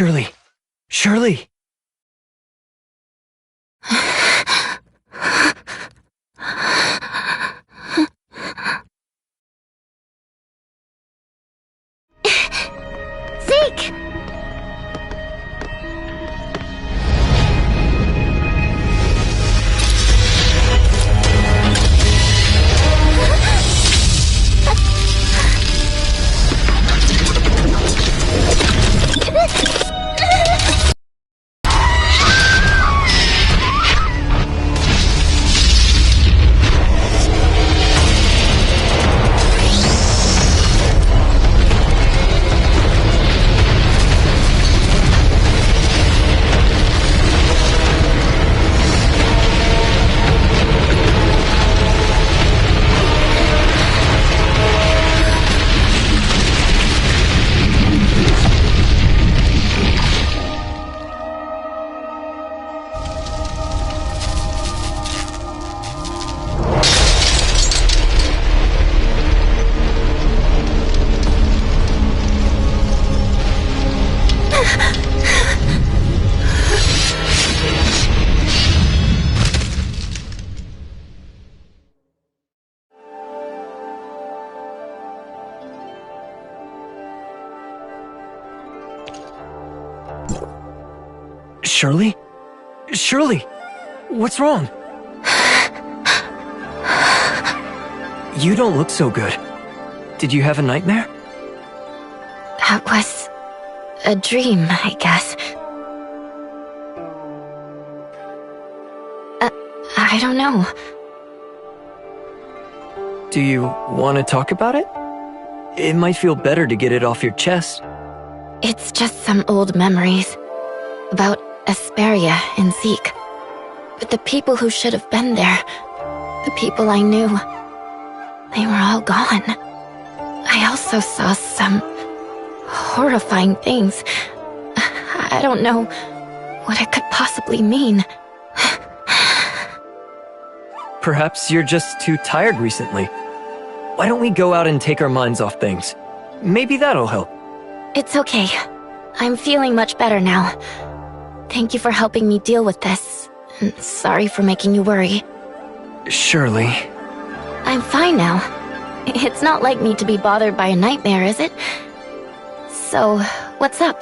Shirley! Shirley! Zeke! Shirley? Shirley! What's wrong? You don't look so good. Did you have a nightmare? That was a dream, I guess. I don't know. Do you want to talk about it? It might feel better to get it off your chest. It's just some old memories. About Asperia and Zeke. But the people who should have been there, the people I knew, they were all gone. I also saw some horrifying things. I don't know what it could possibly mean. Perhaps you're just too tired recently. Why don't we go out and take our minds off things? Maybe that'll help. It's okay. I'm feeling much better now. Thank you for helping me deal with this. And sorry for making you worry. Shirley. I'm fine now. It's not like me to be bothered by a nightmare, is it? So, what's up?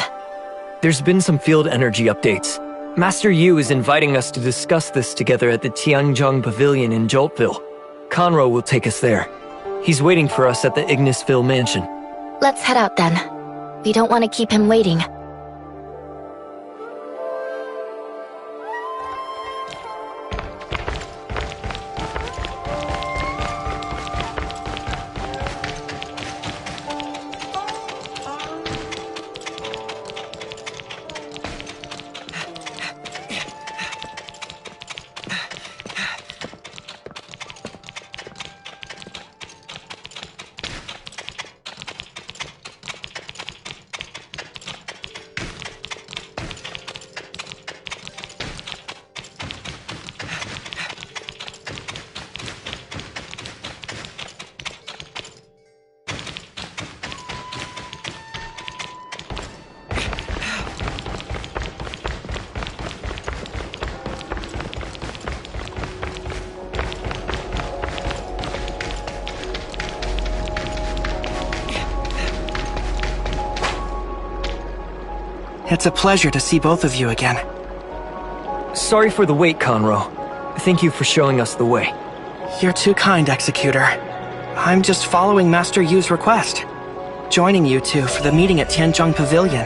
There's been some field energy updates. Master Yu is inviting us to discuss this together at the Tianzhong Pavilion in Joltville. Conroe will take us there. He's waiting for us at the Ignisville mansion. Let's head out then. We don't want to keep him waiting. It's a pleasure to see both of you again. Sorry for the wait, Conroe. Thank you for showing us the way. You're too kind, Executor. I'm just following Master Yu's request. Joining you two for the meeting at Tianzhong Pavilion.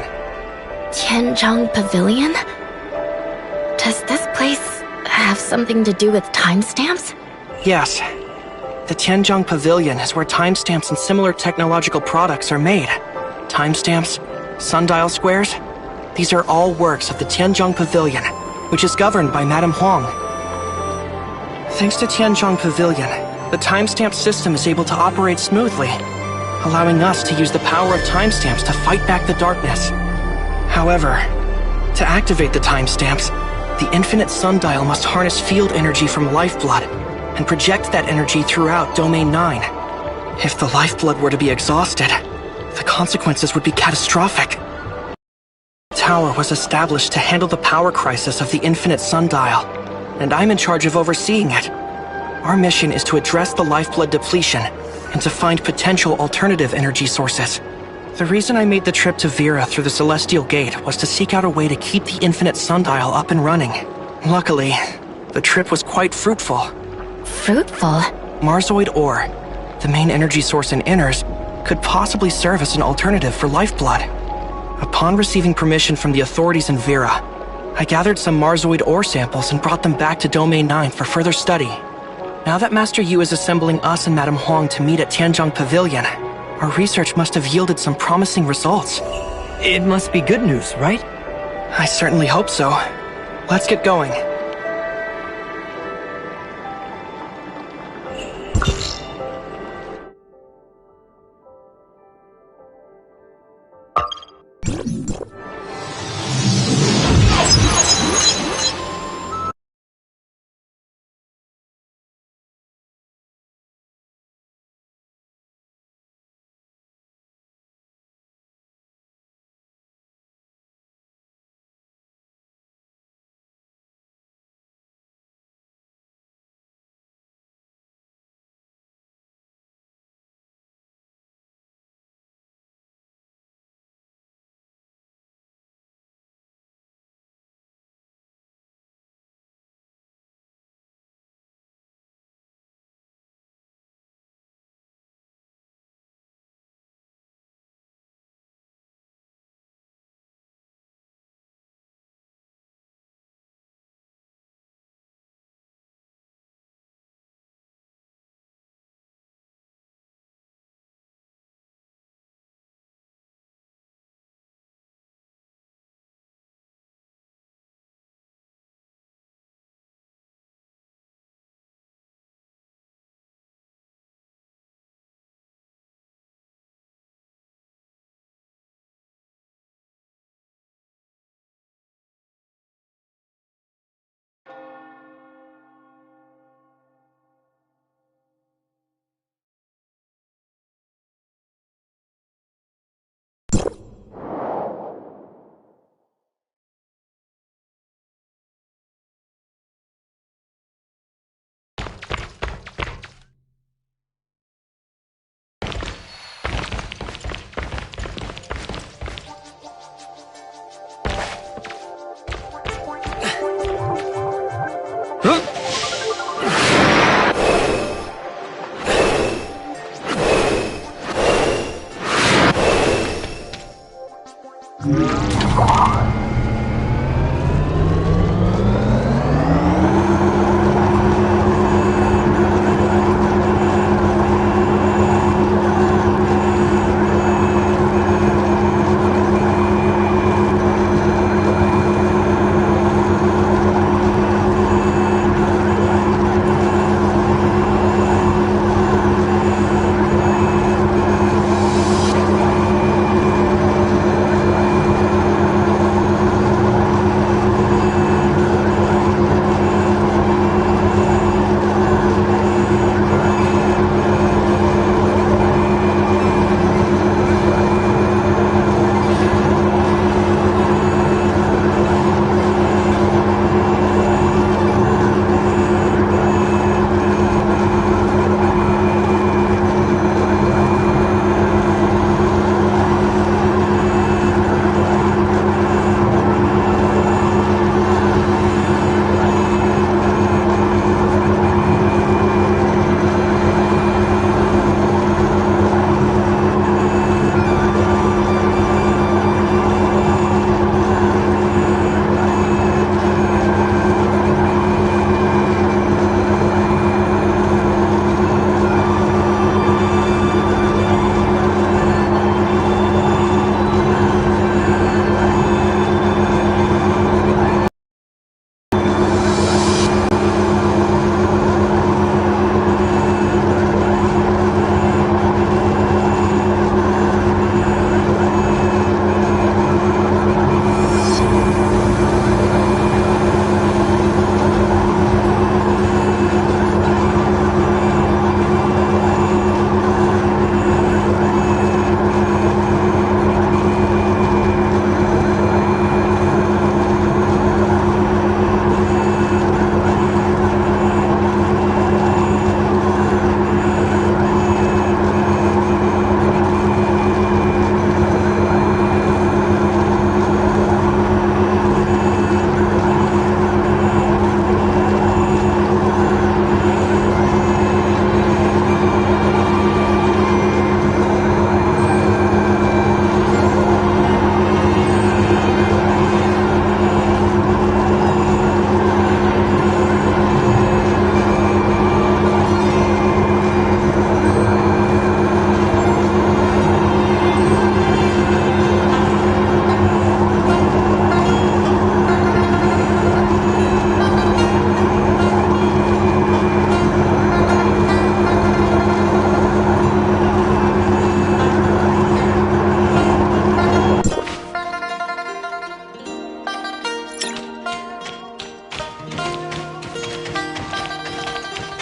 Tianzhong Pavilion? Does this place have something to do with timestamps? Yes. The Tianzhong Pavilion is where timestamps and similar technological products are made. Timestamps, sundial squares, these are all works of the Tianzhong Pavilion, which is governed by Madame Huang. Thanks to Tianzhong Pavilion, the timestamp system is able to operate smoothly, allowing us to use the power of timestamps to fight back the darkness. However, to activate the timestamps, the infinite sundial must harness field energy from lifeblood and project that energy throughout Domain 9. If the lifeblood were to be exhausted, the consequences would be catastrophic. tower was established to handle the power crisis of the infinite sundial, and I'm in charge of overseeing it. Our mission is to address the lifeblood depletion and to find potential alternative energy sources. The reason I made the trip to Vera through the Celestial Gate was to seek out a way to keep the infinite sundial up and running. Luckily, the trip was quite fruitful. Fruitful? Marzoid ore, the main energy source in Inners, could possibly serve as an alternative for lifeblood. Upon receiving permission from the authorities in Vera, I gathered some Marzoid ore samples and brought them back to Domain 9 for further study. Now that Master Yu is assembling us and Madame Huang to meet at Tianzhong Pavilion, our research must have yielded some promising results. It must be good news, right? I certainly hope so. Let's get going.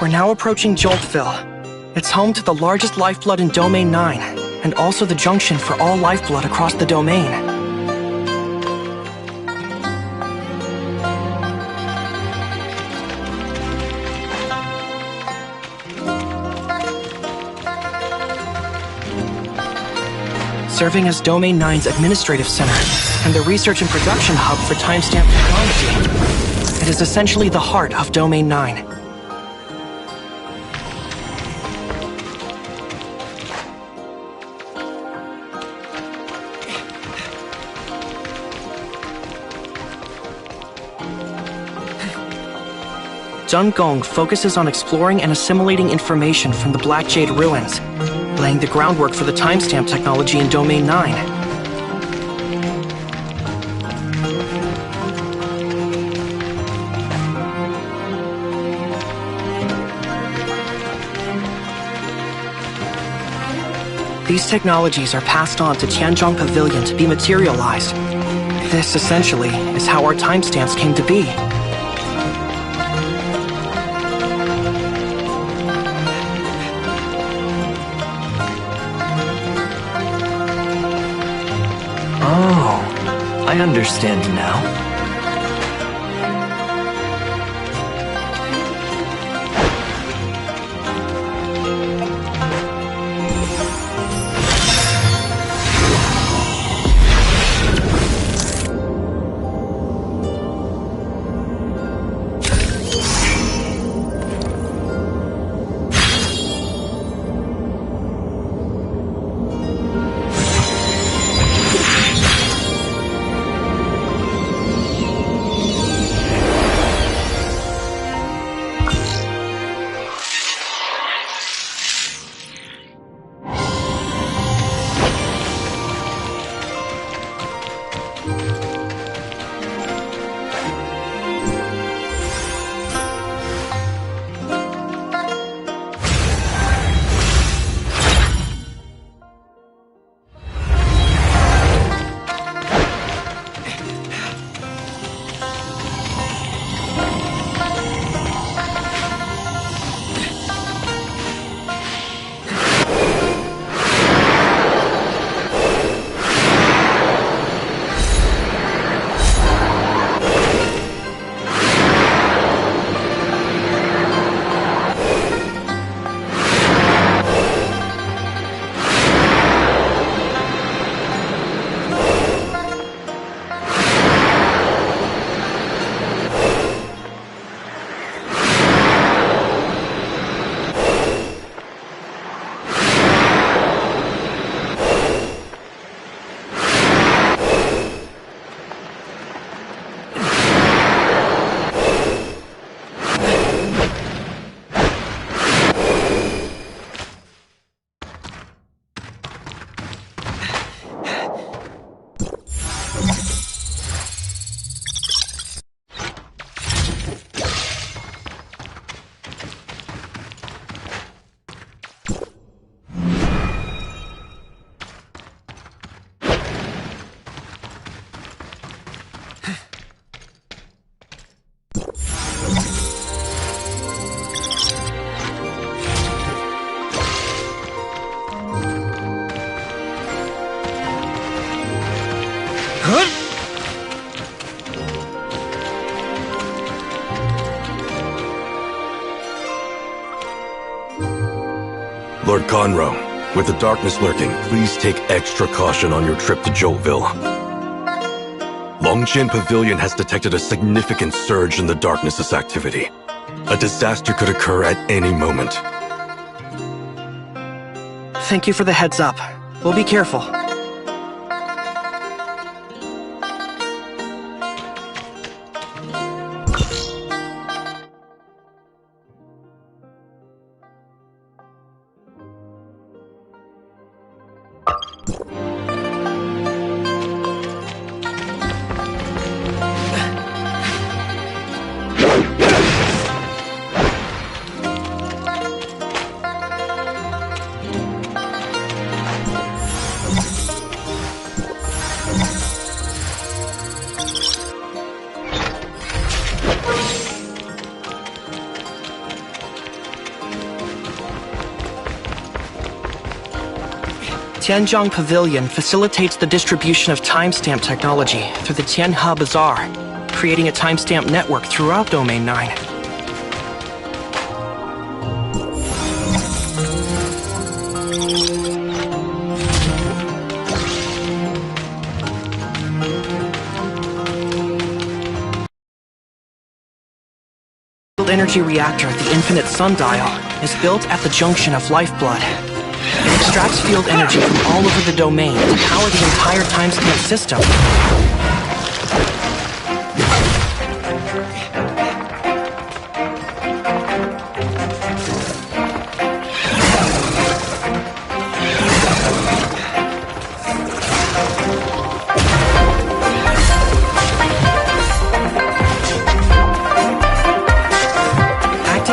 We're now approaching Joltville. It's home to the largest lifeblood in Domain 9, and also the junction for all lifeblood across the domain. Serving as Domain 9's administrative center and the research and production hub for timestamp technology. It is essentially the heart of Domain 9. Dungong focuses on exploring and assimilating information from the Black Jade ruins, laying the groundwork for the timestamp technology in Domain 9. These technologies are passed on to Tianzhong Pavilion to be materialized. This, essentially, is how our timestamps came to be. I understand now. Lord Conroe, with the darkness lurking, please take extra caution on your trip to Joltville. Longqian Pavilion has detected a significant surge in the darkness's activity. A disaster could occur at any moment. Thank you for the heads up. We'll be careful. Tianjiang Pavilion facilitates the distribution of timestamp technology through the Tianhe Bazaar, creating a timestamp network throughout Domain 9. Energy reactor, the Infinite Sundial, is built at the junction of Lifeblood. It extracts field energy from all over the domain to power the entire timestamp system.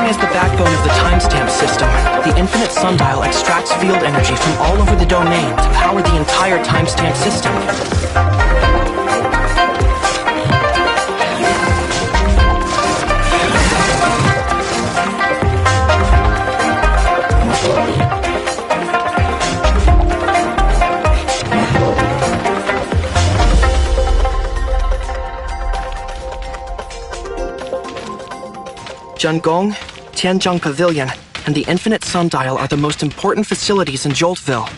As the backbone of the timestamp system, the Infinite Sundial extracts field energy from all over the domain to power the entire timestamp system. Zhengong, Tianjiang Pavilion, and the Infinite Sundial are the most important facilities in Joltville.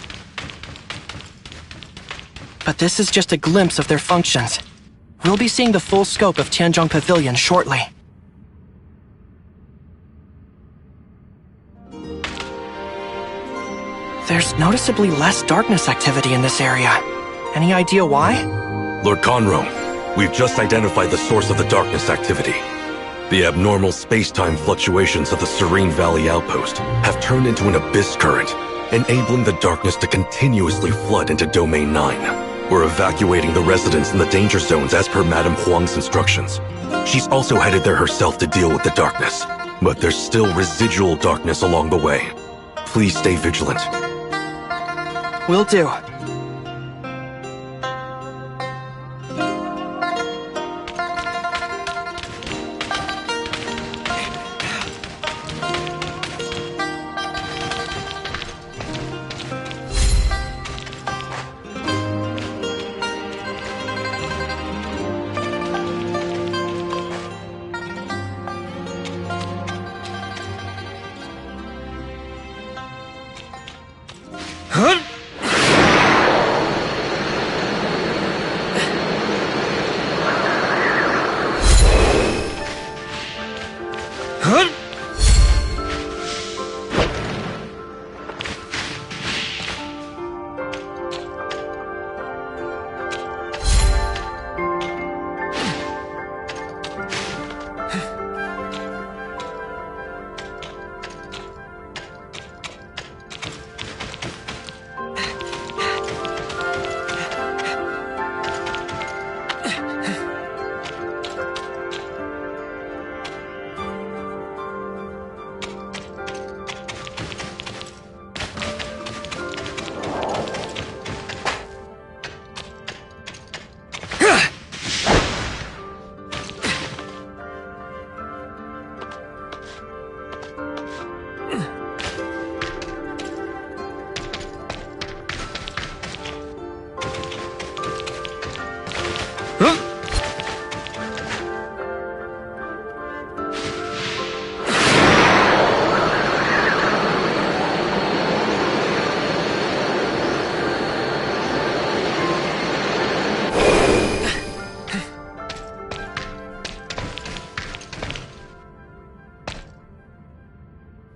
But this is just a glimpse of their functions. We'll be seeing the full scope of Tianjiang Pavilion shortly. There's noticeably less darkness activity in this area. Any idea why? Lord Conroe, we've just identified the source of the darkness activity. The abnormal space-time fluctuations of the Serene Valley outpost have turned into an abyss current, enabling the darkness to continuously flood into Domain 9. We're evacuating the residents in the danger zones as per Madame Huang's instructions. She's also headed there herself to deal with the darkness, but there's still residual darkness along the way. Please stay vigilant. Will do.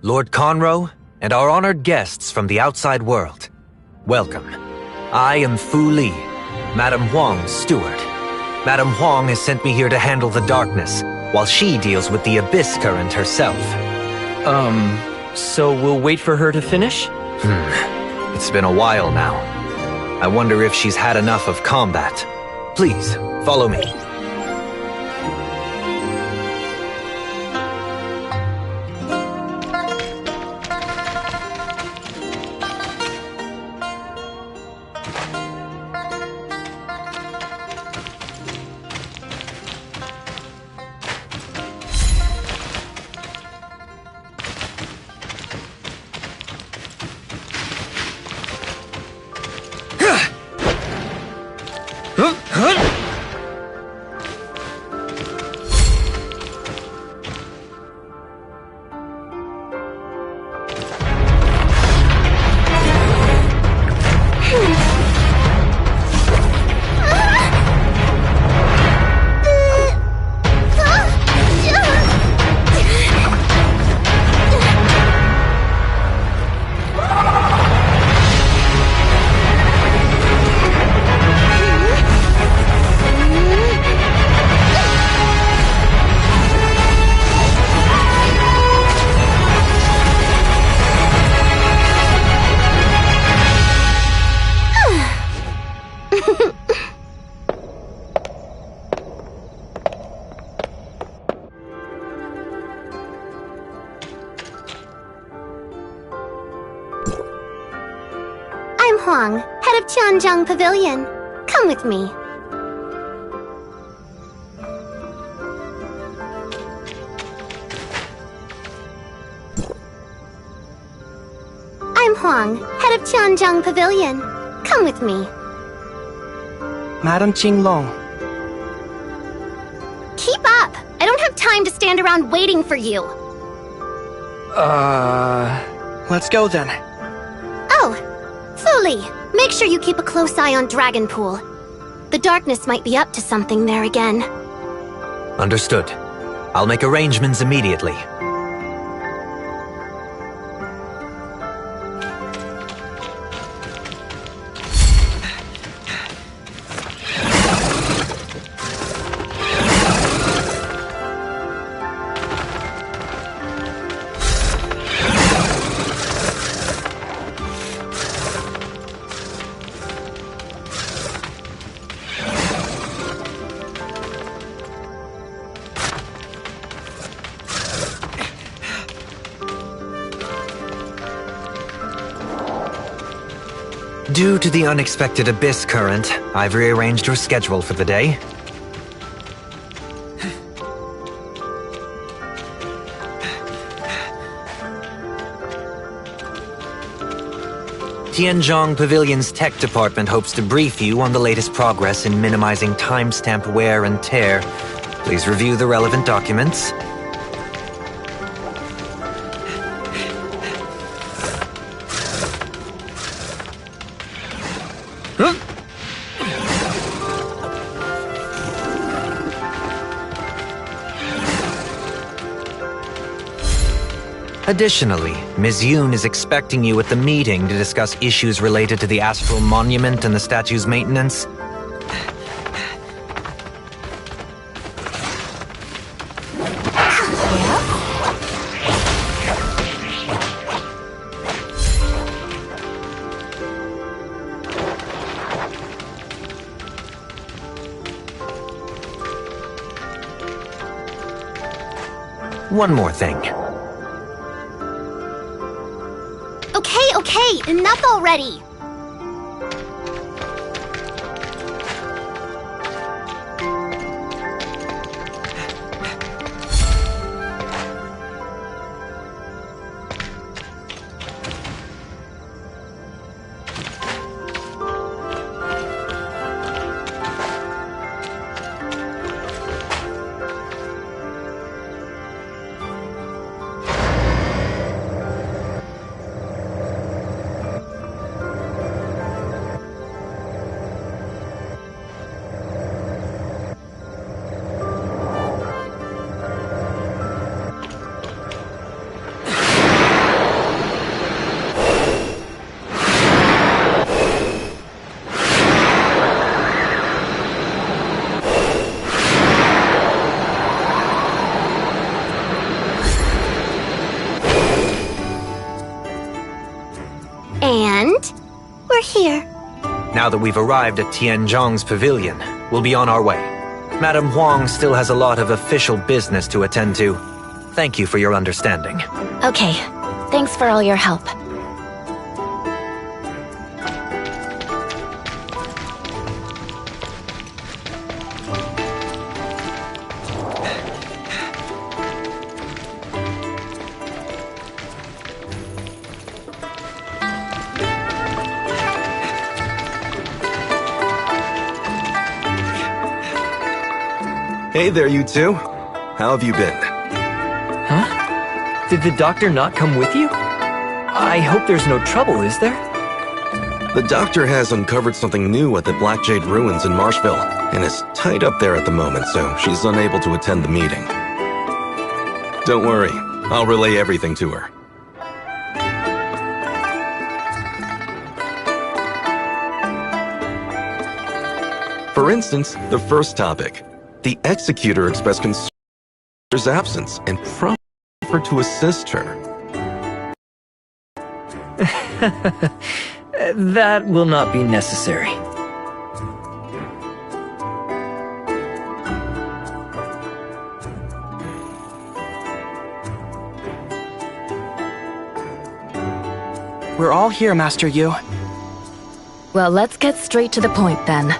Lord Conroe, and our honored guests from the outside world, welcome. I am Fu Li, Madame Huang's steward. Madame Huang has sent me here to handle the darkness, while she deals with the abyss current herself. So we'll wait for her to finish? It's been a while now. I wonder if she's had enough of combat. Please, follow me. Huang, head of Tianzhong Pavilion. Come with me. I'm Huang, head of Tianzhong Pavilion. Come with me. Madam Qinglong. Keep up! I don't have time to stand around waiting for you. Let's go then. Oh, Fuli, make sure you keep a close eye on Dragonpool. The darkness might be up to something there again. Understood. I'll make arrangements immediately. Due to the unexpected abyss current, I've rearranged your schedule for the day. Tianzhong Pavilion's tech department hopes to brief you on the latest progress in minimizing timestamp wear and tear. Please review the relevant documents. Additionally, Ms. Yoon is expecting you at the meeting to discuss issues related to the Astral Monument and the statue's maintenance. One more thing. Okay, enough already! And we're here. Now that we've arrived at Tianzhong's pavilion, we'll be on our way. Madam Huang still has a lot of official business to attend to. Thank you for your understanding. Okay, thanks for all your help. Hey there, you two. How have you been? Huh? Did the doctor not come with you? I hope there's no trouble, is there? The doctor has uncovered something new at the Black Jade Ruins in Marshville, and is tied up there at the moment, so she's unable to attend the meeting. Don't worry, I'll relay everything to her. For instance, the first topic. The Executor expressed concern for her absence and proffered to assist her. That will not be necessary. We're all here, Master Yu. Well, let's get straight to the point then.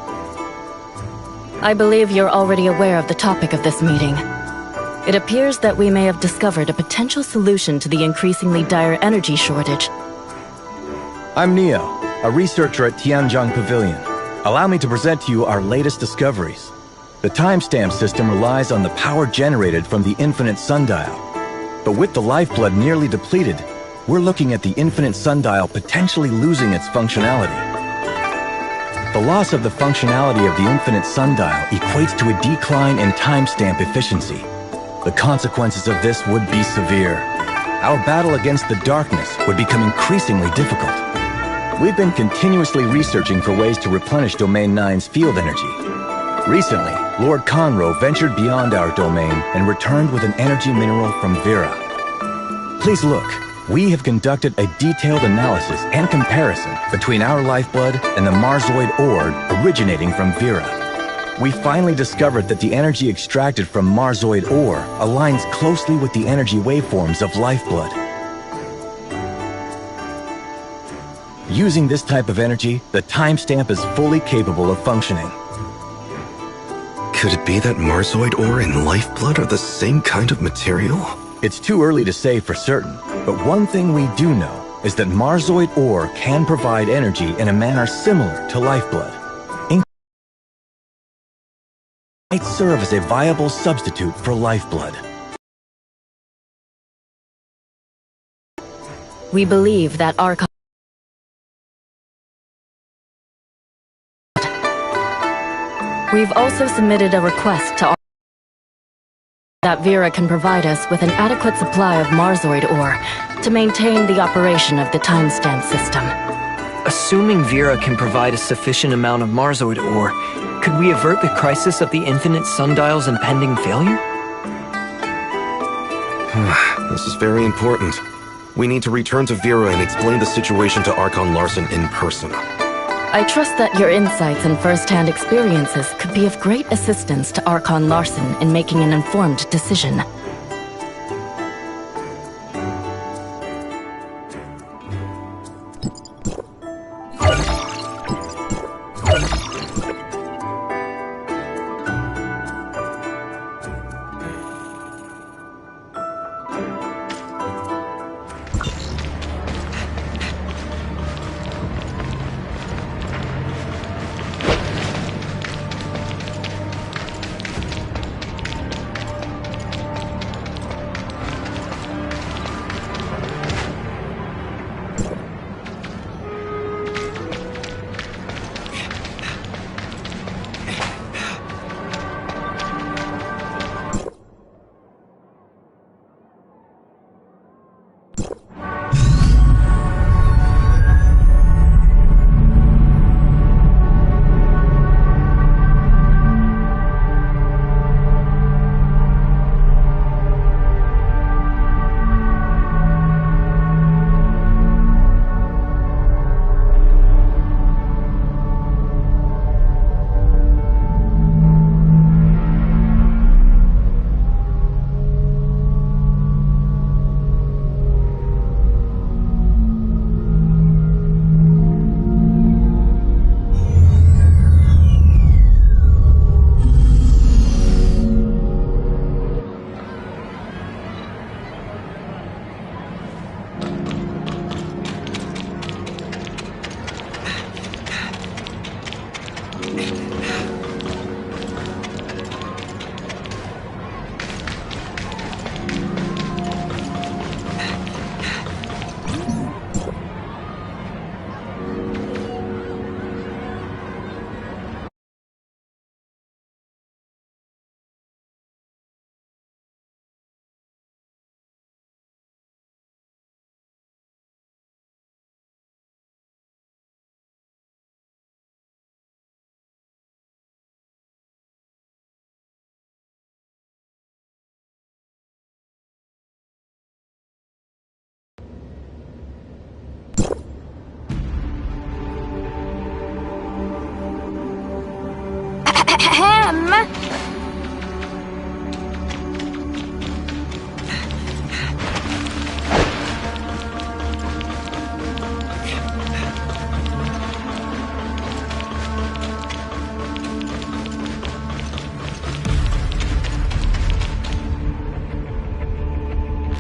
I believe you're already aware of the topic of this meeting. It appears that we may have discovered a potential solution to the increasingly dire energy shortage. I'm Neo, a researcher at Tianjong Pavilion. Allow me to present to you our latest discoveries. The timestamp system relies on the power generated from the infinite sundial. But with the lifeblood nearly depleted, we're looking at the infinite sundial potentially losing its functionality. The loss of the functionality of the infinite sundial equates to a decline in timestamp efficiency. The consequences of this would be severe. Our battle against the darkness would become increasingly difficult. We've been continuously researching for ways to replenish Domain 9's field energy. Recently, Lord Conroe ventured beyond our domain and returned with an energy mineral from Vera. Please look. We have conducted a detailed analysis and comparison between our lifeblood and the Marzoid ore originating from Vera. We finally discovered that the energy extracted from Marzoid ore aligns closely with the energy waveforms of lifeblood. Using this type of energy, the timestamp is fully capable of functioning. Could it be that Marzoid ore and lifeblood are the same kind of material? It's too early to say for certain, but one thing we do know is that Marzoid ore can provide energy in a manner similar to lifeblood. It might serve as a viable substitute for lifeblood. We believe that Archon... We've also submitted a request to that Vera can provide us with an adequate supply of Marzoid ore to maintain the operation of the timestamp system. Assuming Vera can provide a sufficient amount of Marzoid ore, could we avert the crisis of the infinite sundial's impending failure? This is very important. We need to return to Vera and explain the situation to Archon Larson in person. I trust that your insights and first-hand experiences could be of great assistance to Archon Larson in making an informed decision.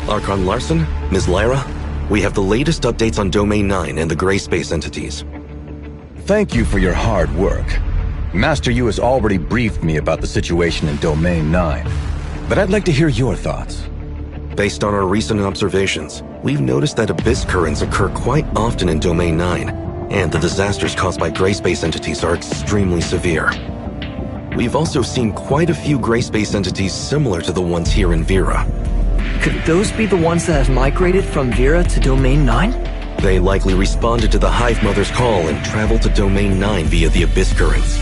Archon Larson, Ms. Lyra, we have the latest updates on Domain 9 and the gray space entities. Thank you for your hard work. Master Yu has already briefed me about the situation in Domain 9, but I'd like to hear your thoughts. Based on our recent observations, we've noticed that abyss currents occur quite often in Domain 9, and the disasters caused by gray space entities are extremely severe. We've also seen quite a few gray space entities similar to the ones here in Vera. Could those be the ones that have migrated from Vera to Domain 9? They likely responded to the Hive Mother's call and traveled to Domain 9 via the abyss currents.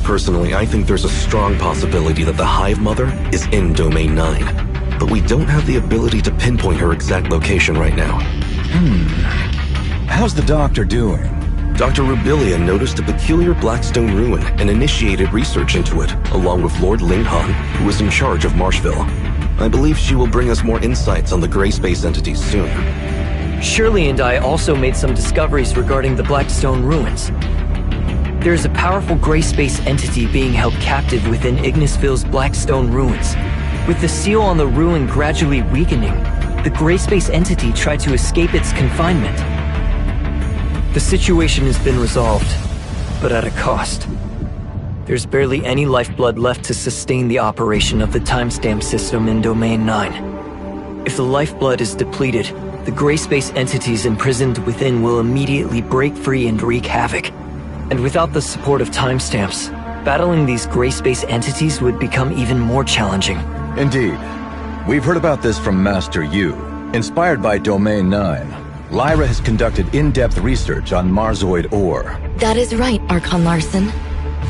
Personally, I think there's a strong possibility that the Hive Mother is in Domain 9, but we don't have the ability to pinpoint her exact location right now. How's the doctor doing? Dr. Rubilia noticed a peculiar blackstone ruin and initiated research into it, along with Lord Linghan, who is in charge of Marshville. I believe she will bring us more insights on the gray space entities soon. Shirley and I also made some discoveries regarding the Blackstone ruins. There is a powerful gray space entity being held captive within Ignisville's Blackstone ruins. With the seal on the ruin gradually weakening, the gray space entity tried to escape its confinement. The situation has been resolved, but at a cost. There's barely any lifeblood left to sustain the operation of the timestamp system in Domain 9. If the lifeblood is depleted, the gray space entities imprisoned within will immediately break free and wreak havoc. And without the support of timestamps, battling these gray space entities would become even more challenging. Indeed. We've heard about this from Master Yu. Inspired by Domain 9, Lyra has conducted in-depth research on Marzoid ore. That is right, Archon Larson.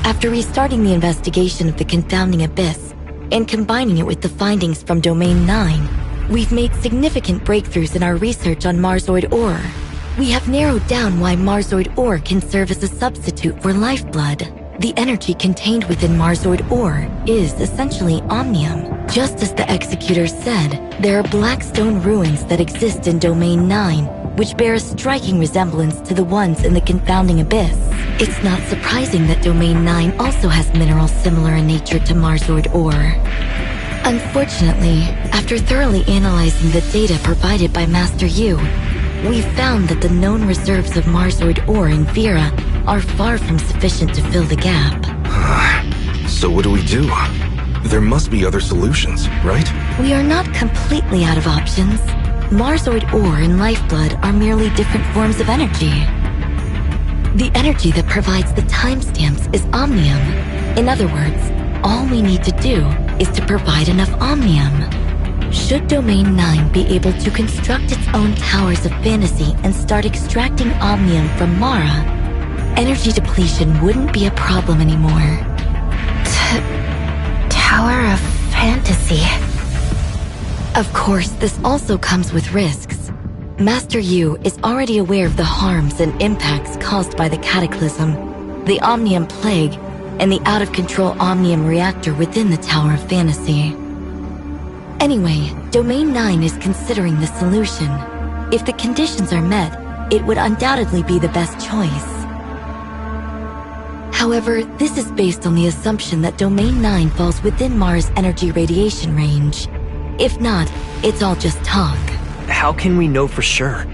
After restarting the investigation of the confounding abyss and combining it with the findings from Domain 9, we've made significant breakthroughs in our research on Marzoid ore. We have narrowed down why Marzoid ore can serve as a substitute for lifeblood. The energy contained within Marzoid ore is essentially omnium. Just as the Executor said, there are Blackstone ruins that exist in Domain 9, which bear a striking resemblance to the ones in the confounding abyss. It's not surprising that Domain 9 also has minerals similar in nature to Marzoid ore. Unfortunately, after thoroughly analyzing the data provided by Master Yu, we found that the known reserves of Marzoid ore in Vera are far from sufficient to fill the gap. So what do we do? There must be other solutions, right? We are not completely out of options. Marzoid ore and lifeblood are merely different forms of energy. The energy that provides the timestamps is omnium. In other words, all we need to do is to provide enough omnium. Should Domain 9 be able to construct its own towers of fantasy and start extracting omnium from Mara, energy depletion wouldn't be a problem anymore. Tower of Fantasy. Of course, this also comes with risks. Master Yu is already aware of the harms and impacts caused by the Cataclysm, the Omnium Plague, and the out-of-control Omnium Reactor within the Tower of Fantasy. Anyway, Domain 9 is considering the solution. If the conditions are met, it would undoubtedly be the best choice. However, this is based on the assumption that Domain 9 falls within Mara's energy radiation range. If not, it's all just talk. How can we know for sure?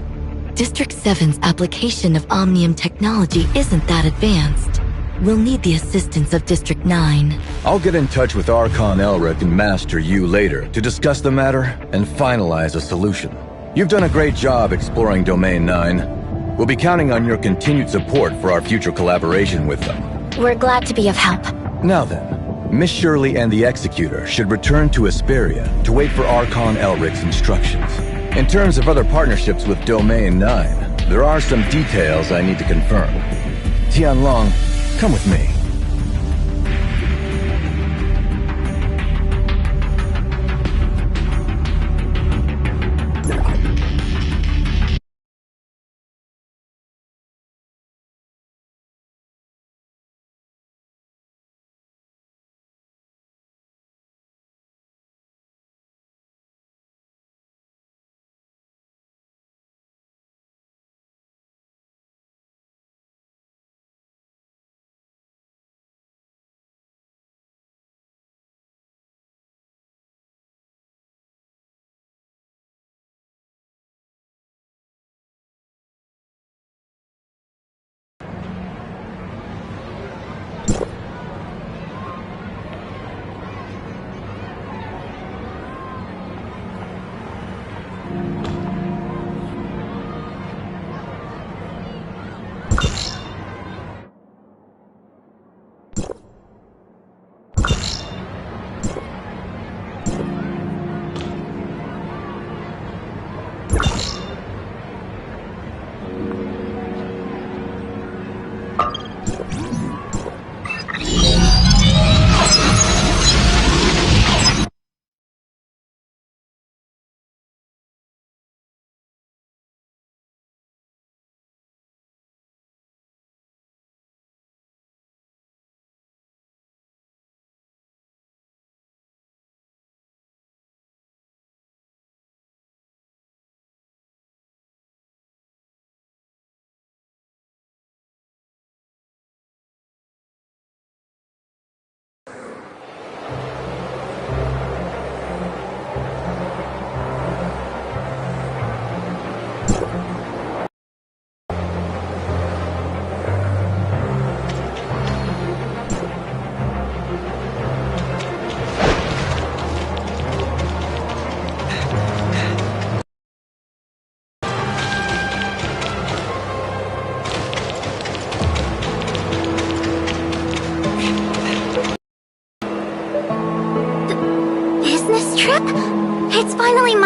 District 7's application of Omnium technology isn't that advanced. We'll need the assistance of District 9. I'll get in touch with Archon Elric and Master Yu later to discuss the matter and finalize a solution. You've done a great job exploring Domain 9. We'll be counting on your continued support for our future collaboration with them. We're glad to be of help. Now then, Miss Shirley and the Executor should return to Asperia to wait for Archon Elric's instructions. In terms of other partnerships with Domain 9, there are some details I need to confirm. Tianlong, come with me.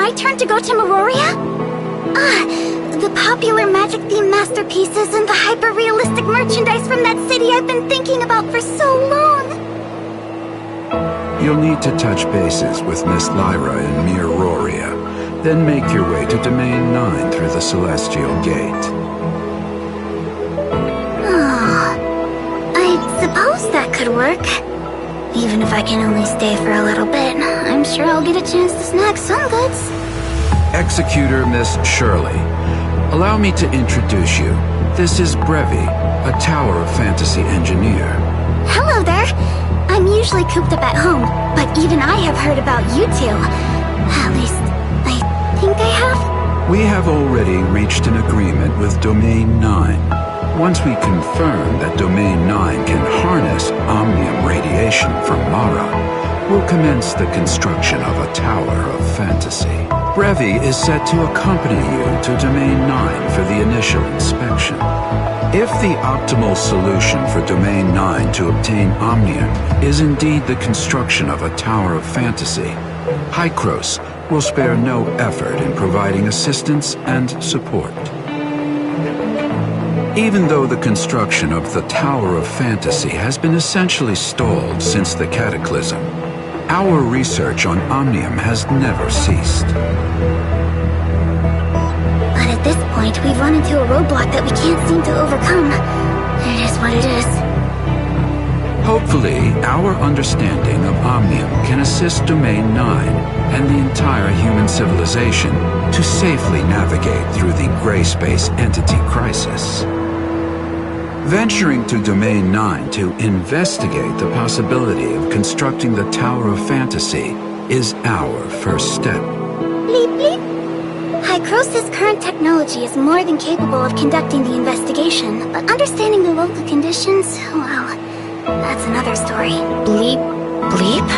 my turn to go to Meroria? Ah, the popular magic-themed masterpieces and the hyper-realistic merchandise from that city I've been thinking about for so long. You'll need to touch bases with Miss Lyra in Meroria, then make your way to Domain 9 through the Celestial Gate. I suppose that could work. Even if I can only stay for a little bit, I'm sure I'll get a chance to snag some goods. Executor Miss Shirley, allow me to introduce you. This is Brevi, a Tower of Fantasy engineer. Hello there. I'm usually cooped up at home, but even I have heard about you two. At least, I think I have. We have already reached an agreement with Domain 9. Once we confirm that Domain 9 can harness omnium radiation from Mara, we'll commence the construction of a Tower of Fantasy. Brevi is set to accompany you to Domain 9 for the initial inspection. If the optimal solution for Domain 9 to obtain omnium is indeed the construction of a Tower of Fantasy, Hykros will spare no effort in providing assistance and support. Even though the construction of the Tower of Fantasy has been essentially stalled since the Cataclysm, our research on omnium has never ceased. But at this point, we've run into a roadblock that we can't seem to overcome. It is what it is. Hopefully, our understanding of omnium can assist Domain 9 and the entire human civilization to safely navigate through the gray space entity crisis. Venturing to Domain 9 to investigate the possibility of constructing the Tower of Fantasy is our first step. Bleep bleep. Hykros' current technology is more than capable of conducting the investigation, but understanding the local conditions, well, that's another story. Bleep, bleep?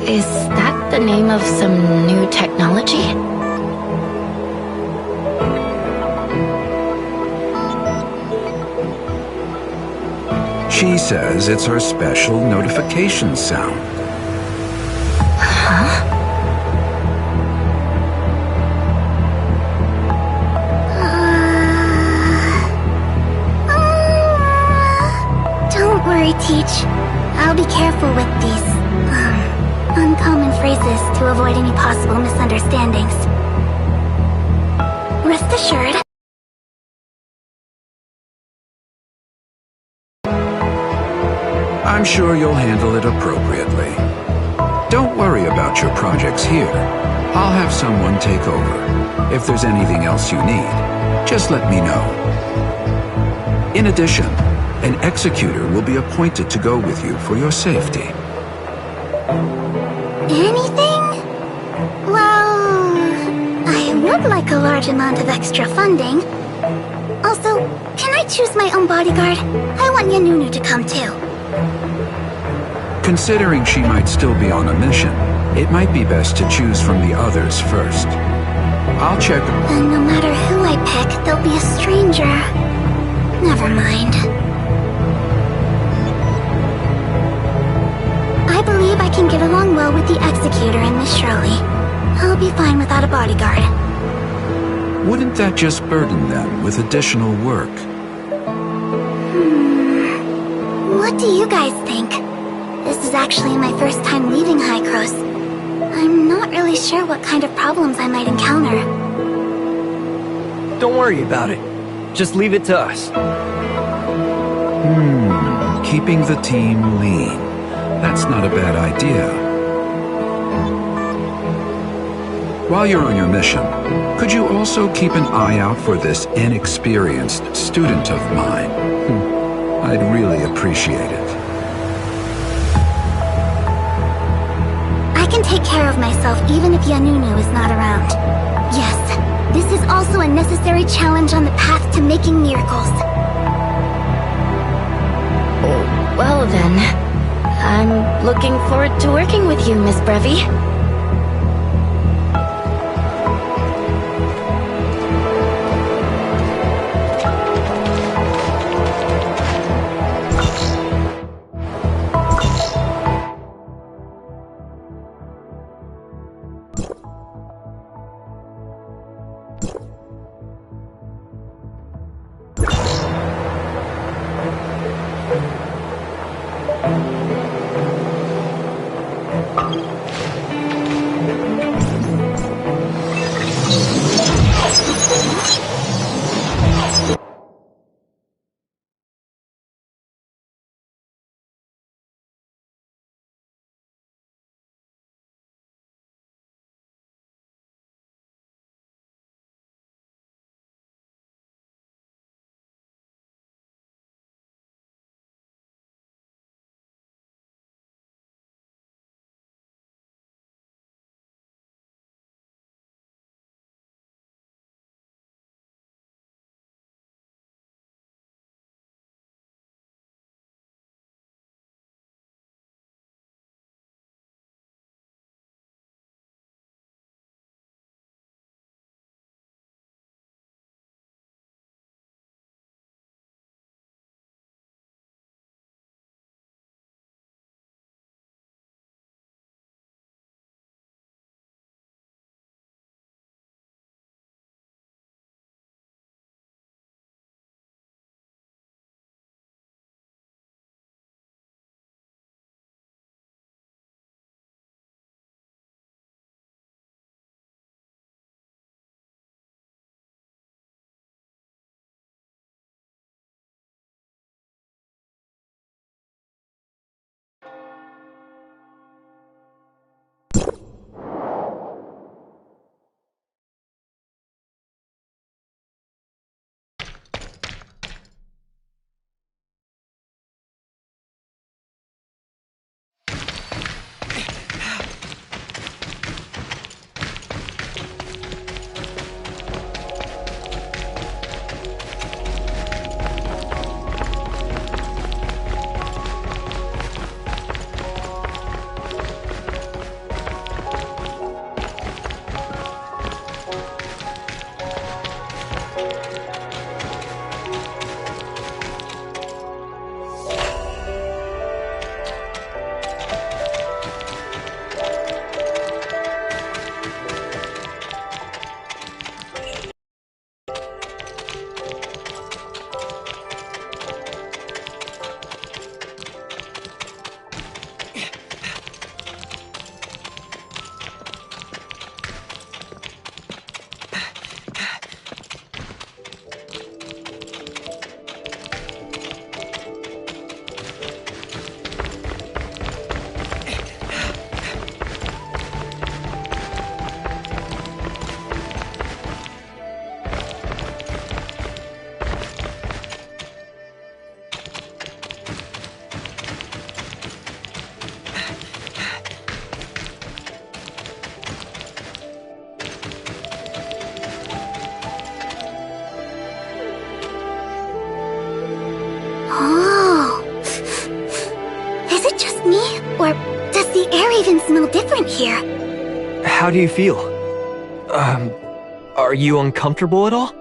Is that the name of some new technology? She says it's her special notification sound. Don't worry, Teach. I'll be careful with these, uncommon phrases to avoid any possible misunderstandings. Rest assured. I'm sure you'll handle it appropriately. Don't worry about your projects here. I'll have someone take over. If there's anything else you need, just let me know. In addition, an executor will be appointed to go with you for your safety. Anything? Well, I would like a large amount of extra funding. Also, can I choose my own bodyguard? I want Yanunu to come too. Considering she might still be on a mission, it might be best to choose from the others first. I'll check. And no matter who I pick, there'll be a stranger. Never mind. I believe I can get along well with the Executor and Miss Shirley. I'll be fine without a bodyguard. Wouldn't that just burden them with additional work? What do you guys think? This is actually my first time leaving Hykros. I'm not really sure what kind of problems I might encounter. Don't worry about it. Just leave it to us. Keeping the team lean. That's not a bad idea. While you're on your mission, could you also keep an eye out for this inexperienced student of mine? I'd really appreciate it. I can take care of myself even if Yanunu is not around. Yes, this is also a necessary challenge on the path to making miracles. Well then, I'm looking forward to working with you, Miss Brevi. here. How do you feel? Are you uncomfortable at all?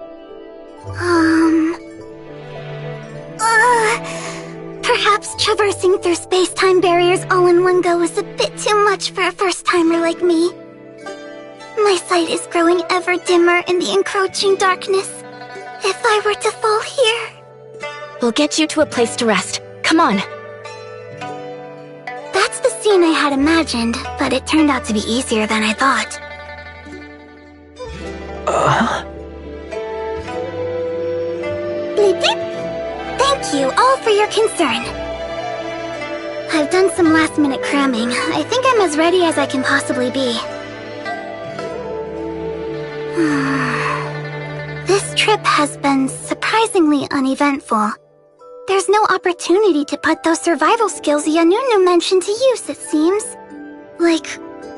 Perhaps traversing through space-time barriers all in one go is a bit too much for a first-timer like me. My sight is growing ever dimmer in the encroaching darkness. If I were to fall here... We'll get you to a place to rest. Come on. That's the scene I had imagined, but it turned out to be easier than I thought. Bleep bleep. Thank you all for your concern. I've done some last-minute cramming. I think I'm as ready as I can possibly be. This trip has been surprisingly uneventful. There's no opportunity to put those survival skills Yanunu mentioned to use, it seems. Like,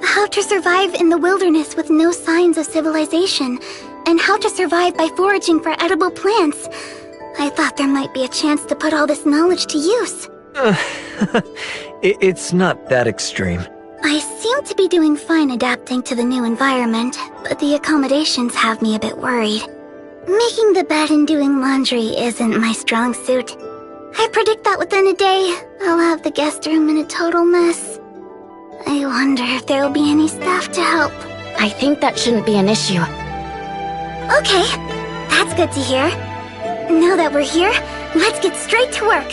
how to survive in the wilderness with no signs of civilization, and how to survive by foraging for edible plants. I thought there might be a chance to put all this knowledge to use. It's not that extreme. I seem to be doing fine adapting to the new environment, but the accommodations have me a bit worried. Making the bed and doing laundry isn't my strong suit. I predict that within a day, I'll have the guest room in a total mess. I wonder if there'll be any staff to help. I think that shouldn't be an issue. Okay, that's good to hear. Now that we're here, let's get straight to work.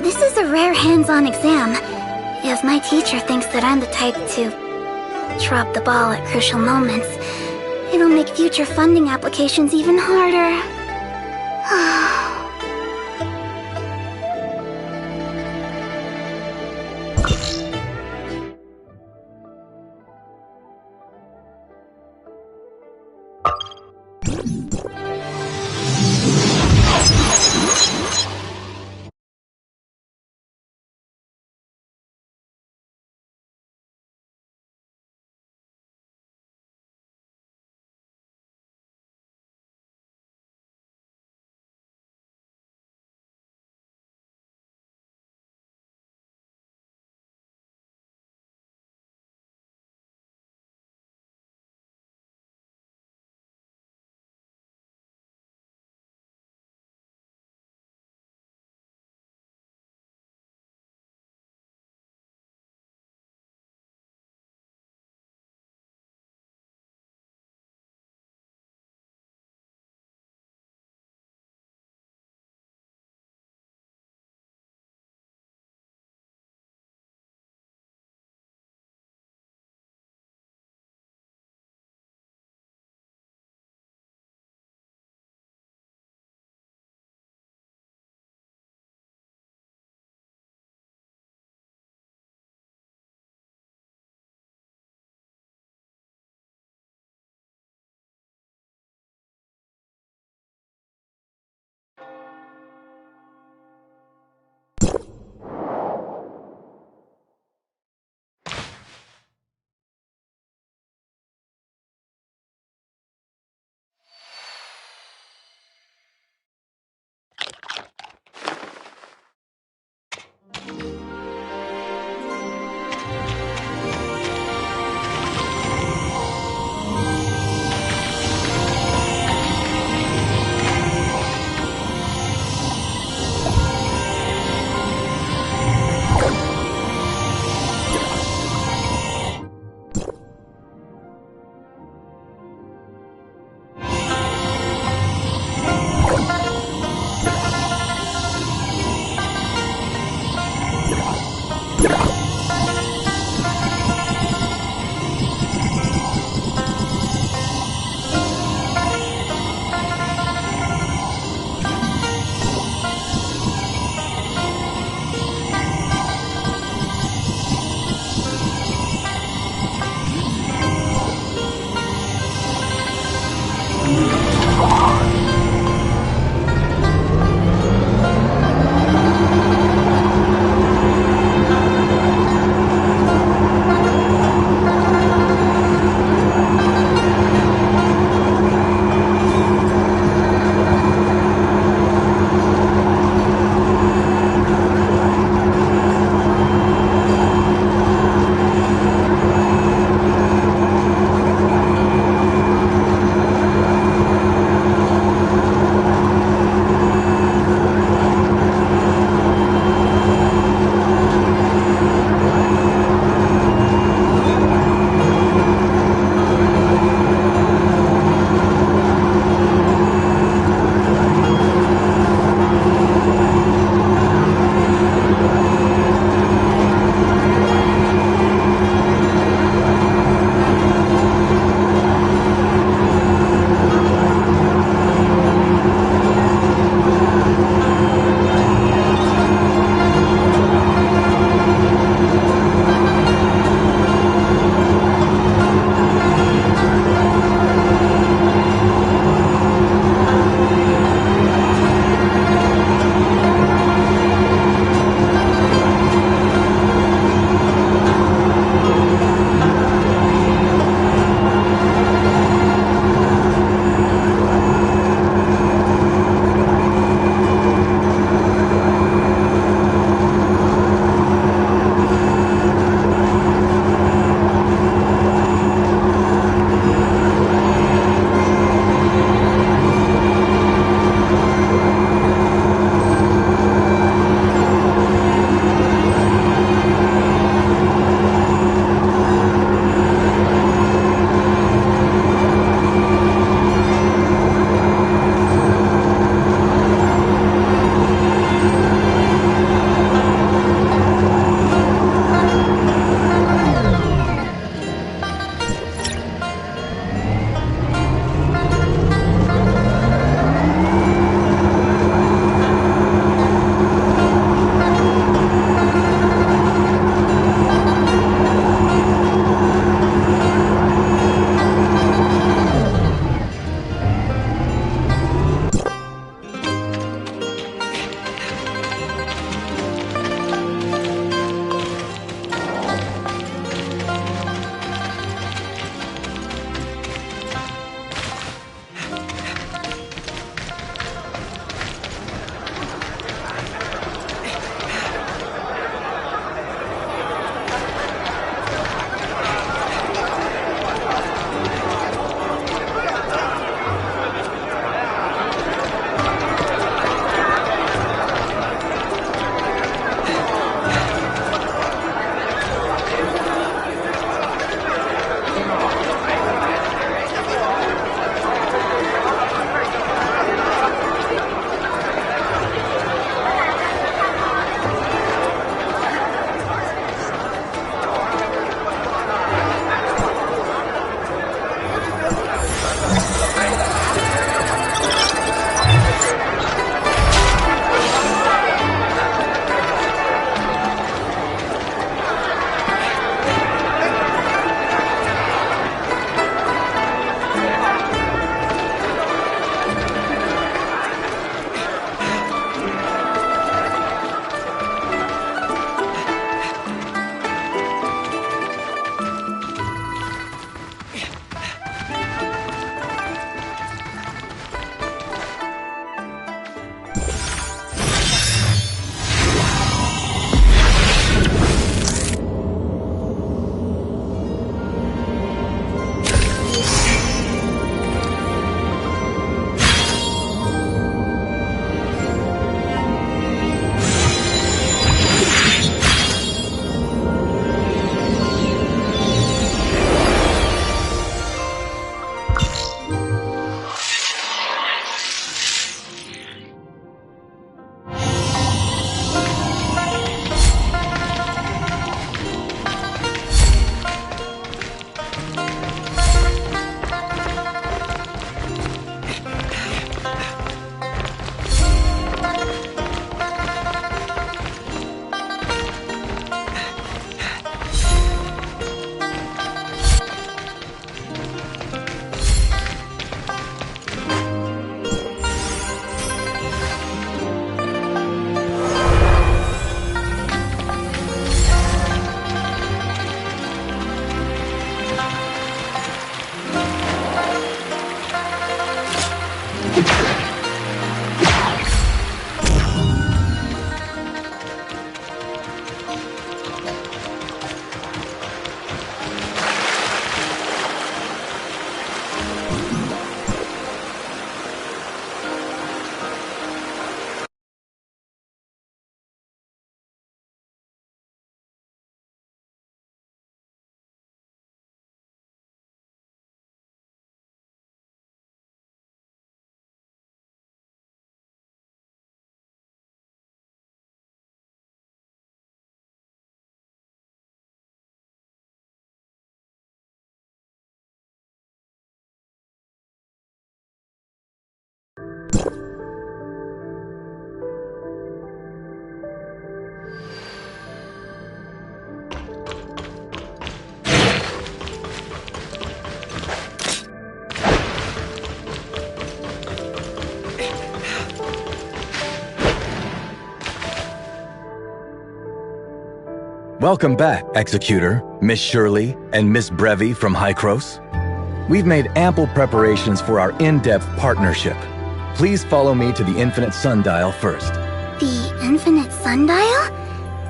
This is a rare hands-on exam. If my teacher thinks that I'm the type to drop the ball at crucial moments, it'll make future funding applications even harder. Welcome back, Executor, Miss Shirley, and Miss Brevi from Hycros. We've made ample preparations for our in-depth partnership. Please follow me to the Infinite Sundial first. The Infinite Sundial?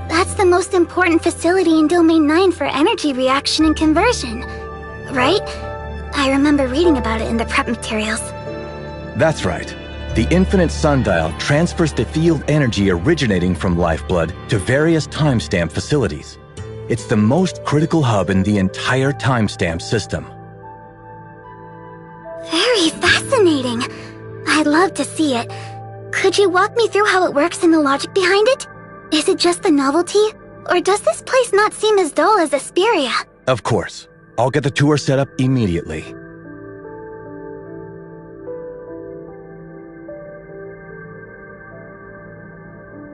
That's the most important facility in Domain 9 for energy reaction and conversion, right? I remember reading about it in the prep materials. That's right. The Infinite Sundial transfers the field energy originating from lifeblood to various timestamp facilities. It's the most critical hub in the entire timestamp system. Very fascinating. I'd love to see it. Could you walk me through how it works and the logic behind it? Is it just the novelty? Or does this place not seem as dull as Asperia? Of course. I'll get the tour set up immediately.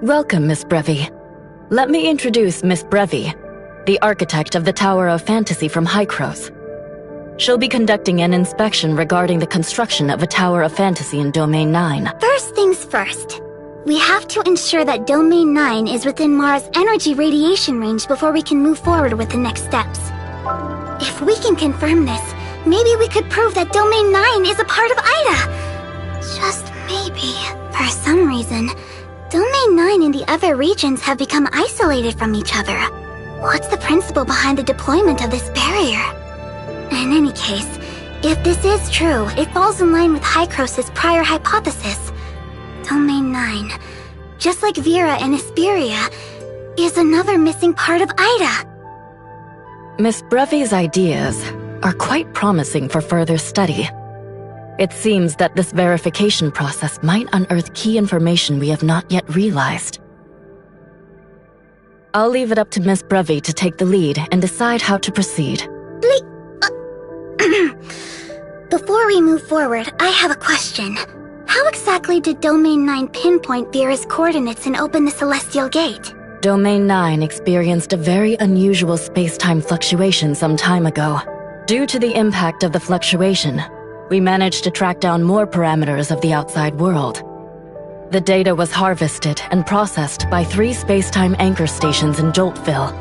Welcome, Miss Brevi. Let me introduce Miss Brevi, the architect of the Tower of Fantasy from Hycros. She'll be conducting an inspection regarding the construction of a Tower of Fantasy in Domain 9. First things first. We have to ensure that Domain 9 is within Mara's energy radiation range before we can move forward with the next steps. If we can confirm this, maybe we could prove that Domain 9 is a part of Ida. Just maybe. For some reason, Domain 9 and the other regions have become isolated from each other. What's the principle behind the deployment of this barrier? In any case, if this is true, it falls in line with Hycros' prior hypothesis. Domain 9, just like Vera and Asperia, is another missing part of Ida. Miss Brevi's ideas are quite promising for further study. It seems that this verification process might unearth key information we have not yet realized. I'll leave it up to Miss Brevi to take the lead and decide how to proceed. Before we move forward, I have a question. How exactly did Domain 9 pinpoint Vera's coordinates and open the Celestial Gate? Domain 9 experienced a very unusual space-time fluctuation some time ago. Due to the impact of the fluctuation, we managed to track down more parameters of the outside world. The data was harvested and processed by 3 space-time anchor stations in Joltville.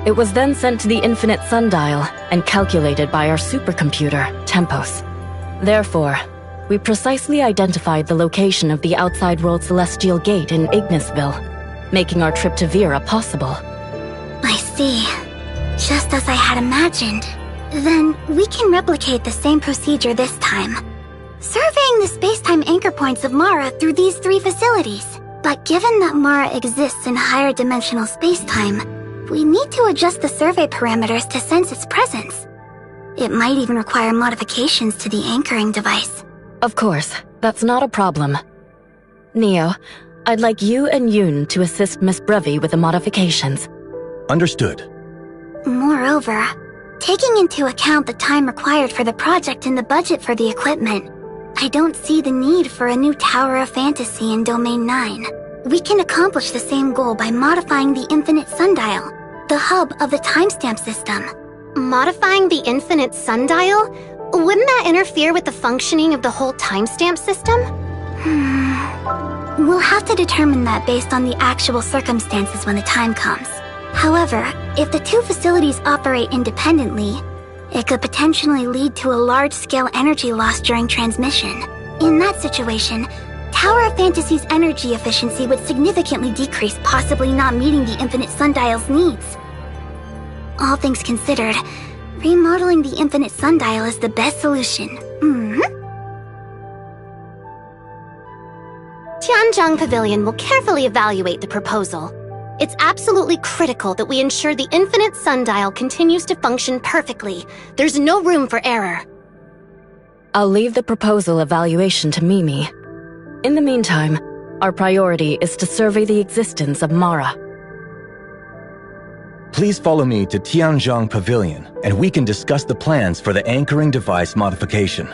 It was then sent to the Infinite Sundial and calculated by our supercomputer, Tempos. Therefore, we precisely identified the location of the outside world Celestial Gate in Ignisville, making our trip to Vera possible. I see. Just as I had imagined. Then, we can replicate the same procedure this time. Surveying the space-time anchor points of Mara through these 3 facilities. But given that Mara exists in higher dimensional space-time, we need to adjust the survey parameters to sense its presence. It might even require modifications to the anchoring device. Of course, that's not a problem. Neo, I'd like you and Yoon to assist Miss Brevi with the modifications. Understood. Moreover, taking into account the time required for the project and the budget for the equipment, I don't see the need for a new Tower of Fantasy in Domain 9. We can accomplish the same goal by modifying the Infinite Sundial, the hub of the timestamp system. Modifying the Infinite Sundial? Wouldn't that interfere with the functioning of the whole timestamp system? We'll have to determine that based on the actual circumstances when the time comes. However, if the 2 facilities operate independently, it could potentially lead to a large-scale energy loss during transmission. In that situation, Tower of Fantasy's energy efficiency would significantly decrease, possibly not meeting the Infinite Sundial's needs. All things considered, remodeling the Infinite Sundial is the best solution. Tianzhong Pavilion will carefully evaluate the proposal. It's absolutely critical that we ensure the Infinite Sundial continues to function perfectly. There's no room for error. I'll leave the proposal evaluation to Mimi. In the meantime, our priority is to survey the existence of Mara. Please follow me to Tianzhong Pavilion, and we can discuss the plans for the anchoring device modification.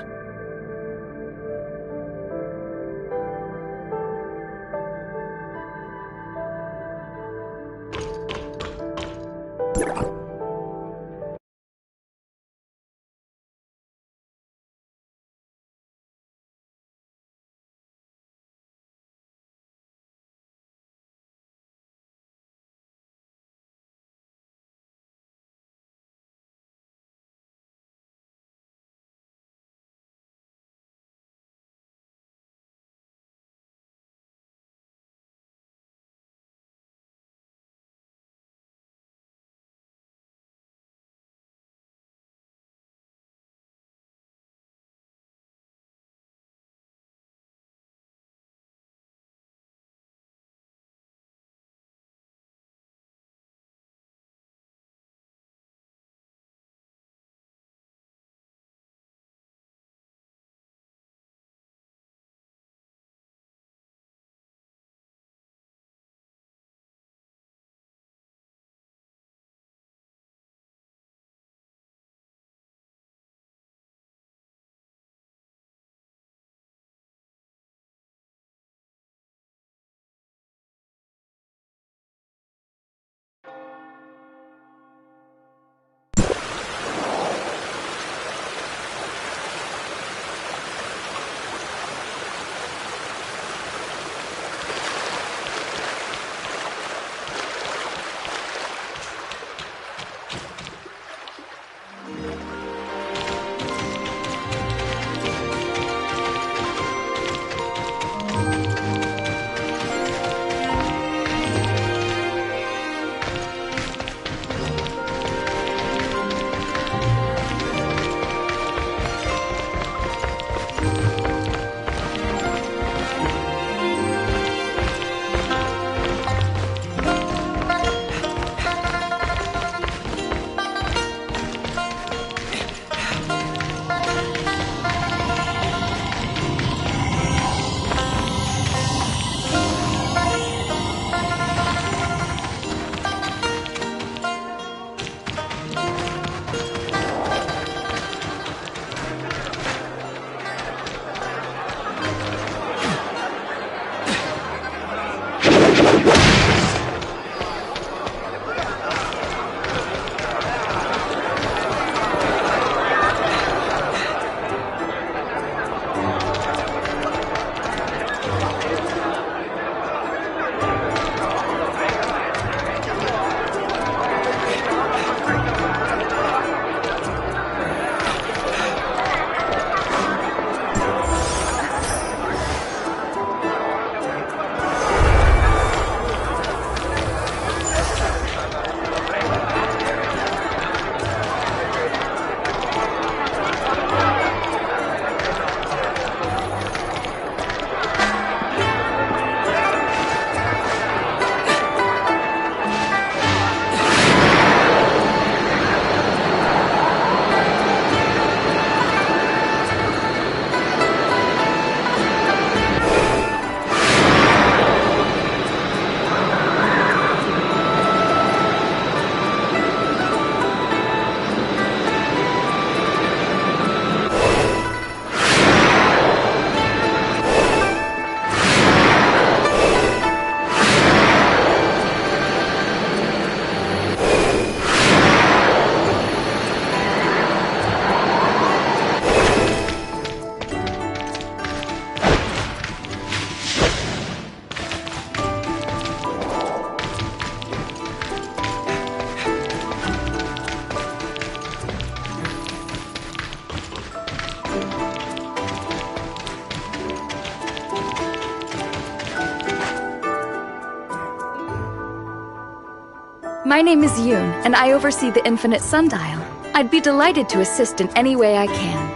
My name is Yoon, and I oversee the Infinite Sundial. I'd be delighted to assist in any way I can.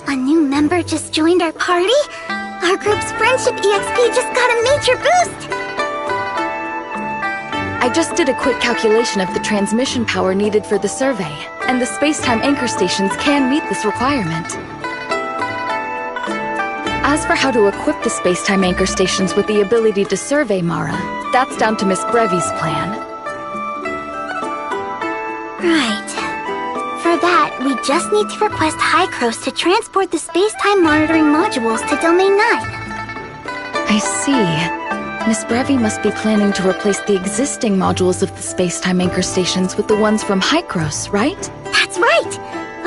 A new member just joined our party? Our group's friendship EXP just got a major boost! I just did a quick calculation of the transmission power needed for the survey, and the space-time anchor stations can meet this requirement. As for how to equip the space-time anchor stations with the ability to survey Mara, that's down to Miss Brevi's plan. Right. For that, we just need to request Hycros to transport the space-time monitoring modules to Domain 9. I see. Miss Brevi must be planning to replace the existing modules of the space-time anchor stations with the ones from Hycros, right? That's right!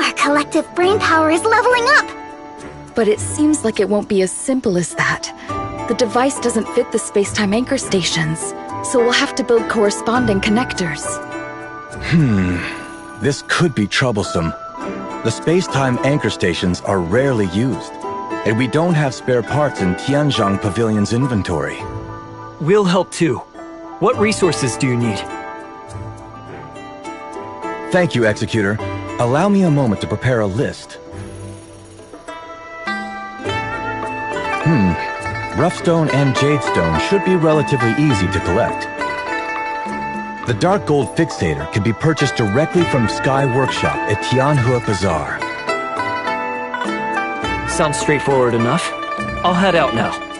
Our collective brainpower is leveling up! But it seems like it won't be as simple as that. The device doesn't fit the space-time anchor stations, so we'll have to build corresponding connectors. This could be troublesome. The space-time anchor stations are rarely used, and we don't have spare parts in Tianjong Pavilion's inventory. We'll help too. What resources do you need? Thank you, Executor. Allow me a moment to prepare a list. Roughstone and Jadestone should be relatively easy to collect. The Dark Gold Fixator can be purchased directly from Sky Workshop at Tianhua Bazaar. Sounds straightforward enough. I'll head out now.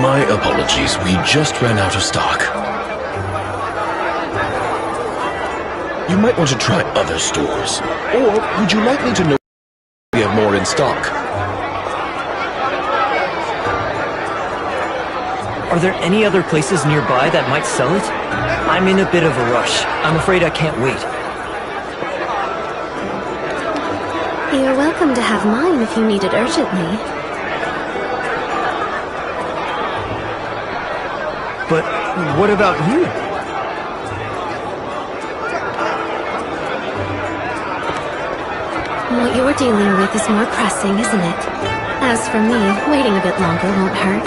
My apologies, we just ran out of stock. You might want to try other stores. Or would you like me to know if we have more in stock? Are there any other places nearby that might sell it? I'm in a bit of a rush. I'm afraid I can't wait. You're welcome to have mine if you need it urgently. But what about you? What you're dealing with is more pressing, isn't it? As for me, waiting a bit longer won't hurt.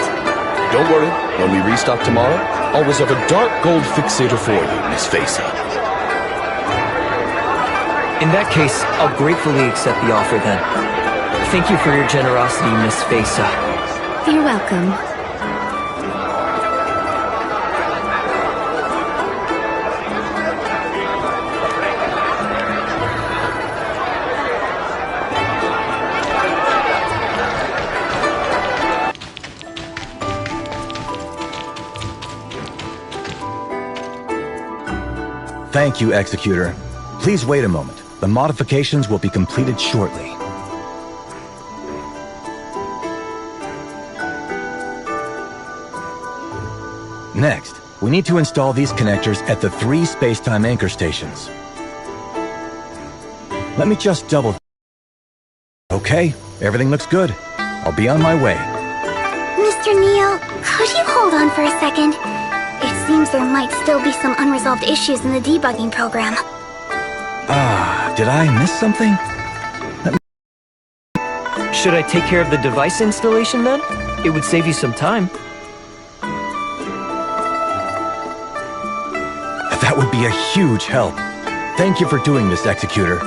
Don't worry, when we restock tomorrow, I'll reserve a dark gold fixator for you, Miss Fesa. In that case, I'll gratefully accept the offer then. Thank you for your generosity, Miss Fesa. You're welcome. Thank you, Executor. Please wait a moment. The modifications will be completed shortly. Next, we need to install these connectors at the 3 space-time anchor stations. Let me just double... Okay, everything looks good. I'll be on my way. Mr. Neo, could you hold on for a second? It seems there might still be some unresolved issues in the debugging program. Did I miss something? Should I take care of the device installation then? It would save you some time. That would be a huge help. Thank you for doing this, Executor.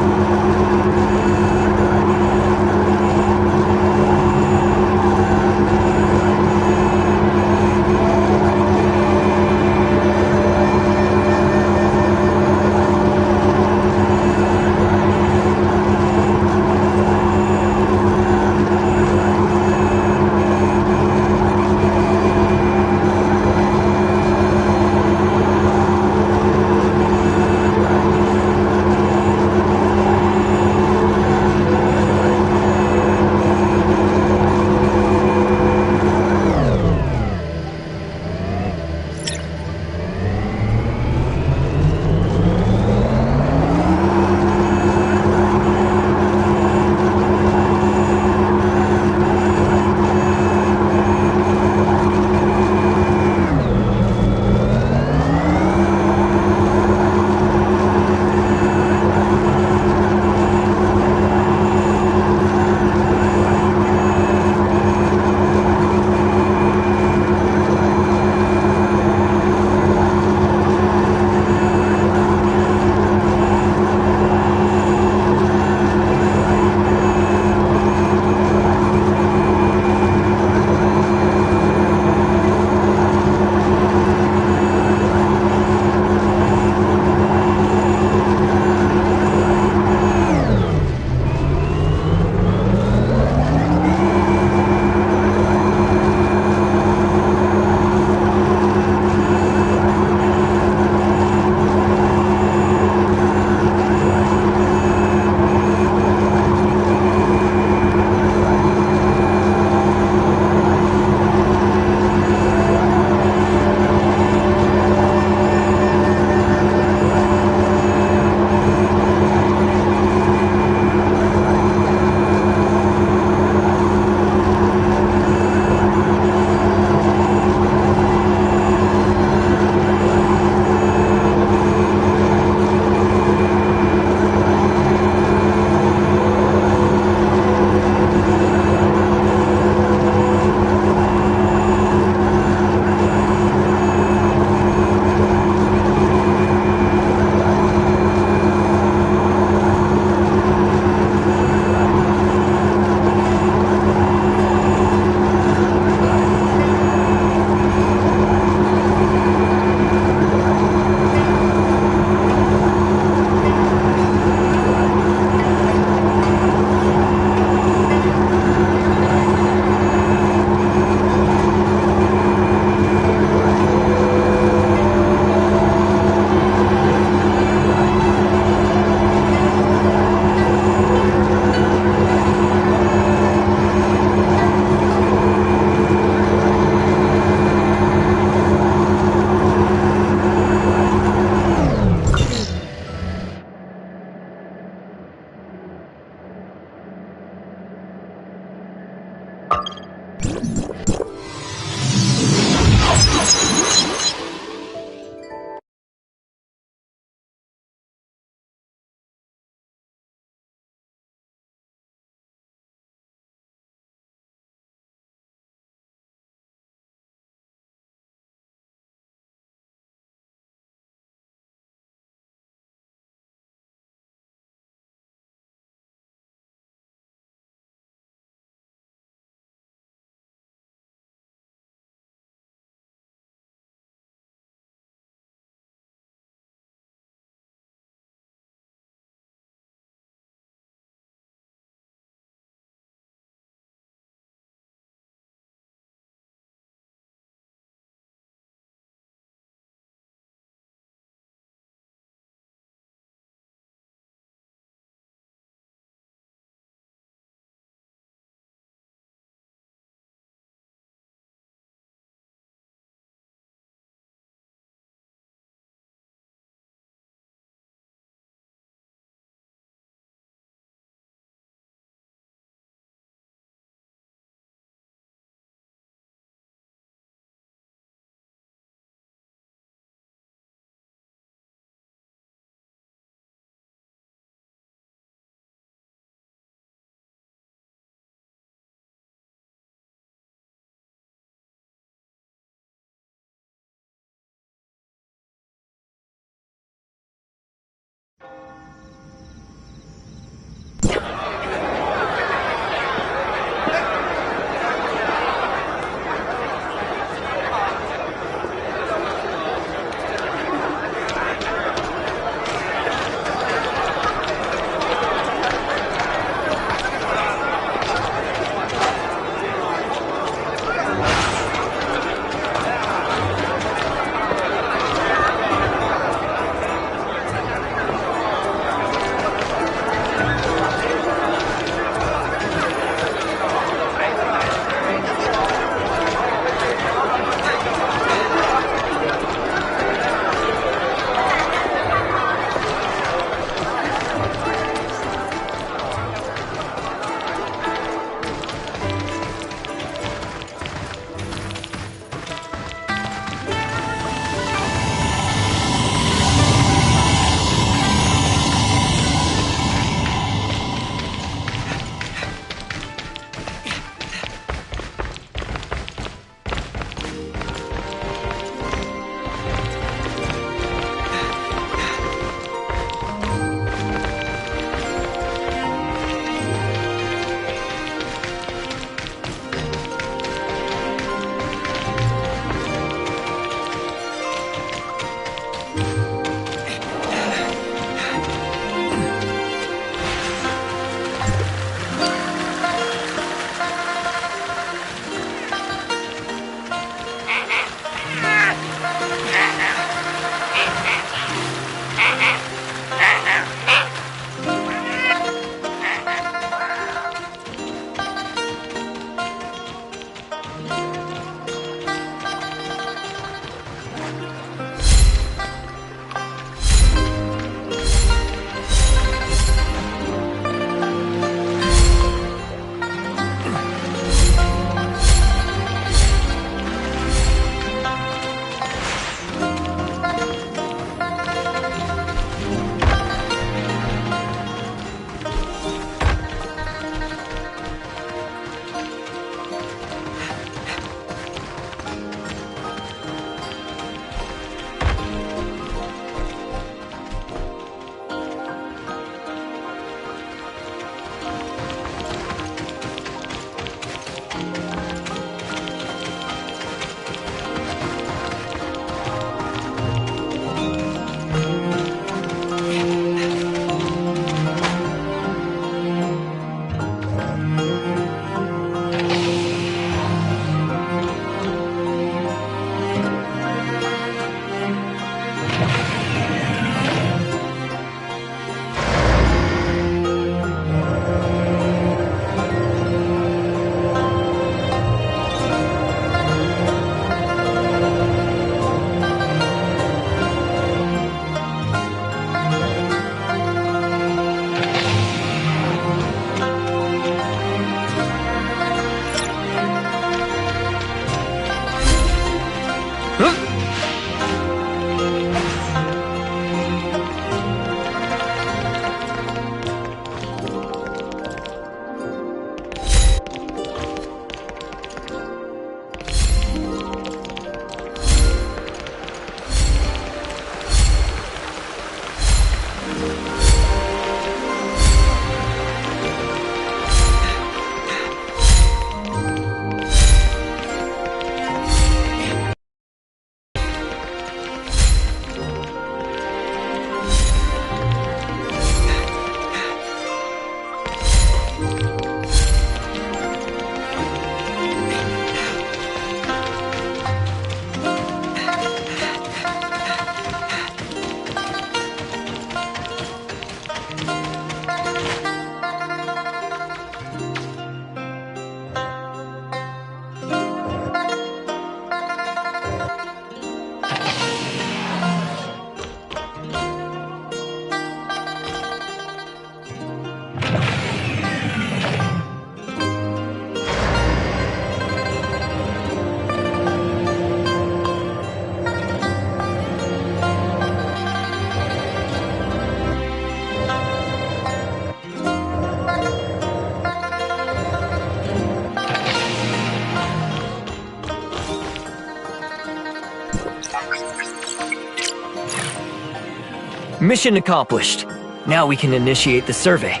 Mission accomplished. Now we can initiate the survey.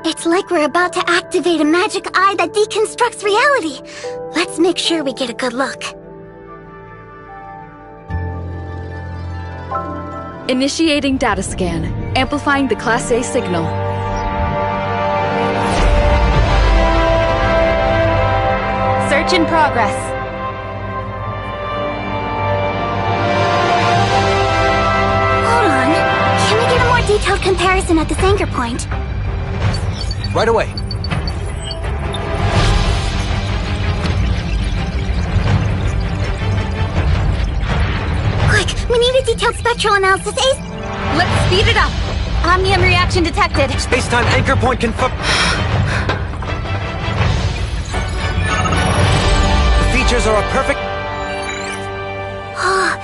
It's like we're about to activate a magic eye that deconstructs reality. Let's make sure we get a good look. Initiating data scan. Amplifying the Class A signal. Search in progress. Hold on. Can we get a more detailed comparison at this anchor point? Right away. Quick, we need a detailed spectral analysis. Let's speed it up. Omnium reaction detected. Space-time anchor point confirmed. The features are a perfect... Oh,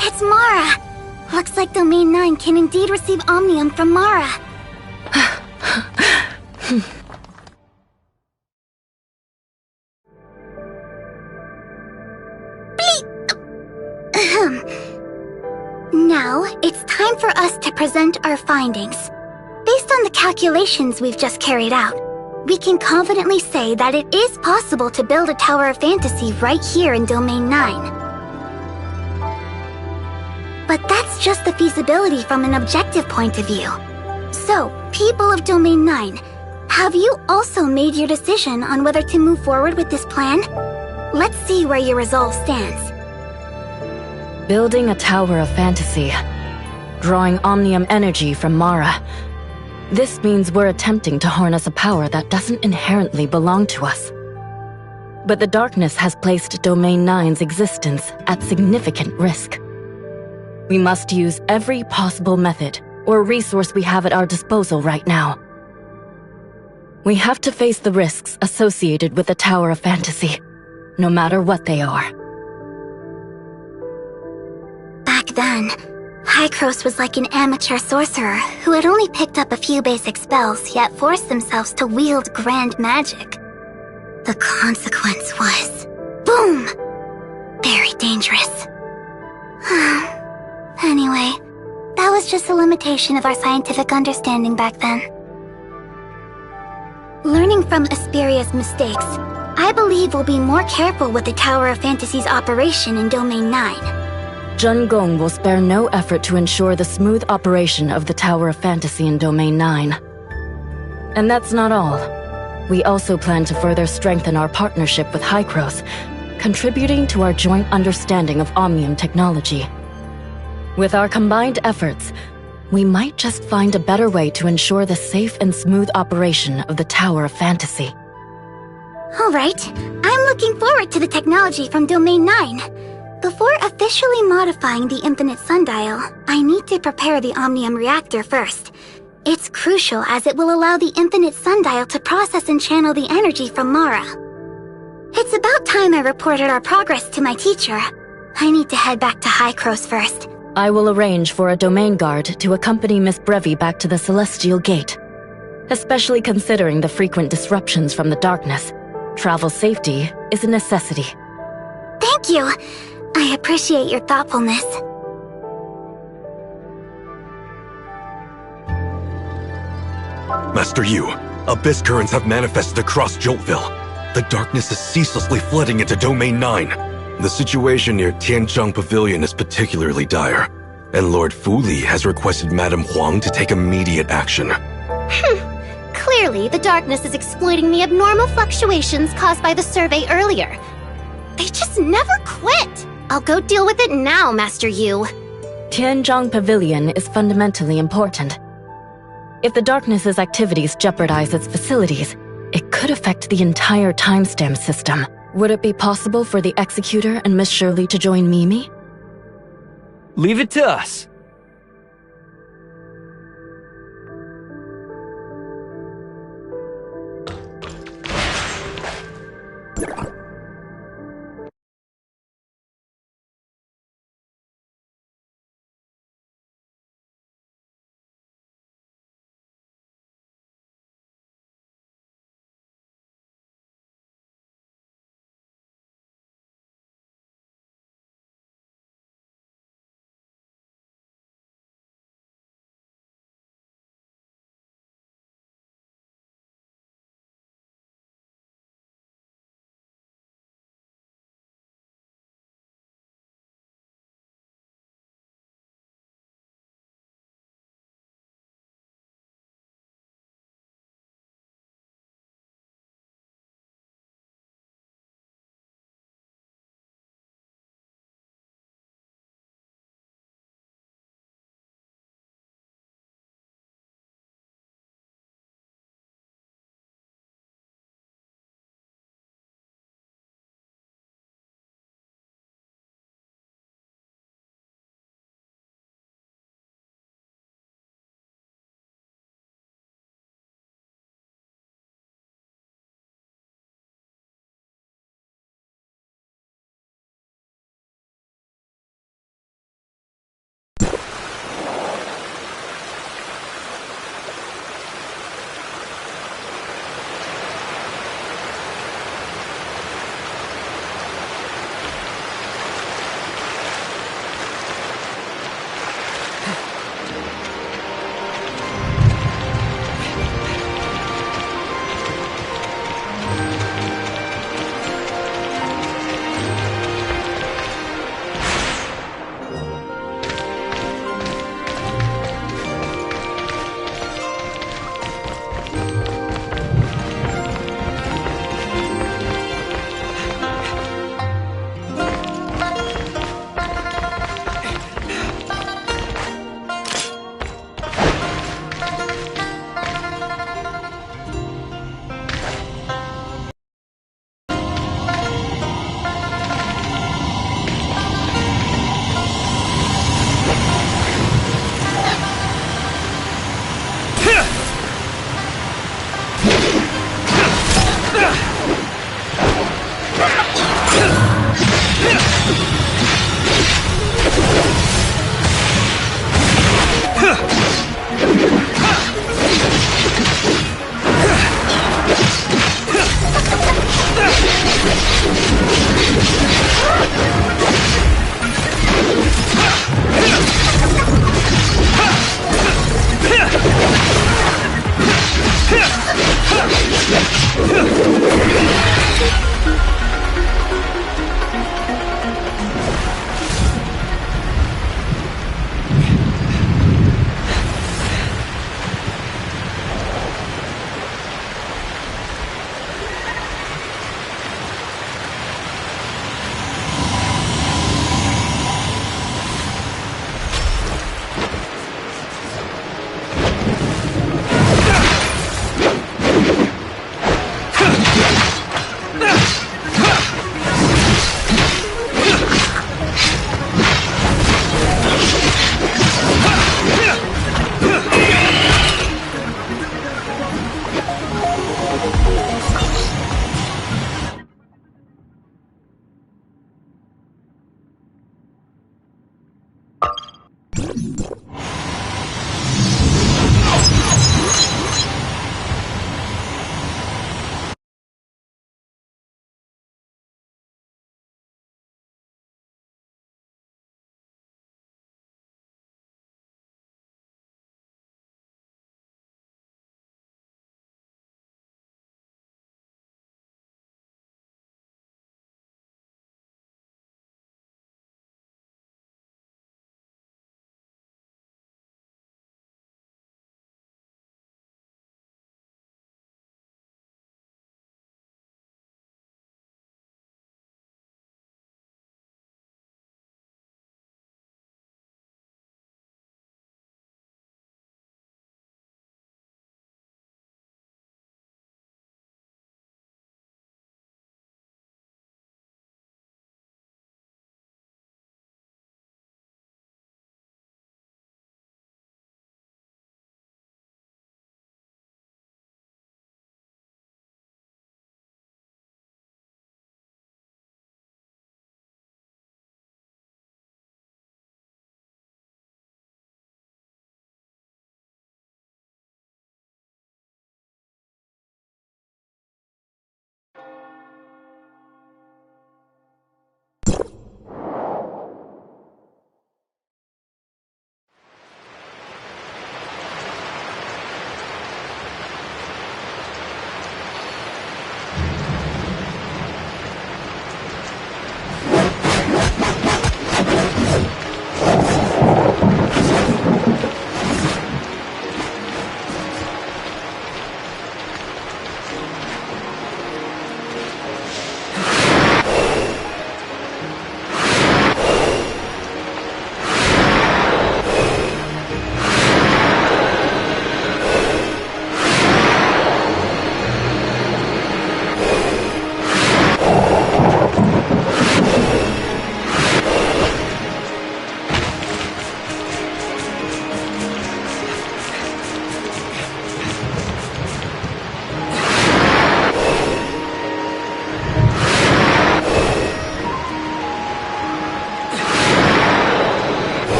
it's Mara. Looks like Domain 9 can indeed receive Omnium from Mara. Now, it's time for us to present our findings. Based on the calculations we've just carried out, we can confidently say that it is possible to build a Tower of Fantasy right here in Domain 9. But that's just the feasibility from an objective point of view. So, people of Domain 9, have you also made your decision on whether to move forward with this plan? Let's see where your resolve stands. Building a Tower of Fantasy. Drawing Omnium energy from Mara. This means we're attempting to harness a power that doesn't inherently belong to us. But the darkness has placed Domain 9's existence at significant risk. We must use every possible method or resource we have at our disposal right now. We have to face the risks associated with the Tower of Fantasy, no matter what they are. Back then, Hykros was like an amateur sorcerer who had only picked up a few basic spells, yet forced themselves to wield grand magic. The consequence was... boom! Very dangerous. Anyway, that was just a limitation of our scientific understanding back then. Learning from Asperia's mistakes, I believe we'll be more careful with the Tower of Fantasy's operation in Domain 9. Jun Gong will spare no effort to ensure the smooth operation of the Tower of Fantasy in Domain 9. And that's not all. We also plan to further strengthen our partnership with Hykros contributing to our joint understanding of Omnium technology. With our combined efforts, we might just find a better way to ensure the safe and smooth operation of the Tower of Fantasy. Alright, I'm looking forward to the technology from Domain 9. Before officially modifying the Infinite Sundial, I need to prepare the Omnium reactor first. It's crucial as it will allow the Infinite Sundial to process and channel the energy from Mara. It's about time I reported our progress to my teacher. I need to head back to Hycros first. I will arrange for a domain guard to accompany Miss Brevi back to the Celestial Gate. Especially considering the frequent disruptions from the darkness, travel safety is a necessity. Thank you. I appreciate your thoughtfulness. Master Yu, abyss currents have manifested across Joltville. The darkness is ceaselessly flooding into Domain 9. The situation near Tianzhong Pavilion is particularly dire, and Lord Fuli has requested Madame Huang to take immediate action. Clearly, the darkness is exploiting the abnormal fluctuations caused by the survey earlier. They just never quit! I'll go deal with it now, Master Yu. Tianzhong Pavilion is fundamentally important. If the darkness's activities jeopardize its facilities, it could affect the entire timestamp system. Would it be possible for the Executor and Miss Shirley to join Mimi? Leave it to us.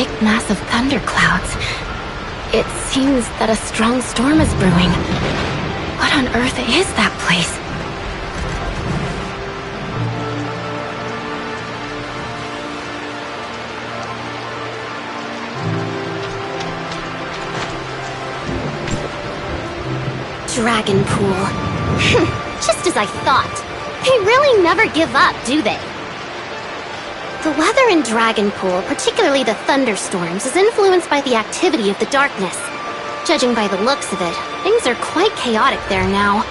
thick mass of thunderclouds. It seems that a strong storm is brewing. What on earth is that place? Dragon Pool. Just as I thought. They really never give up, do they? The weather in Dragon Pool, particularly the thunderstorms, is influenced by the activity of the darkness. Judging by the looks of it, things are quite chaotic there now.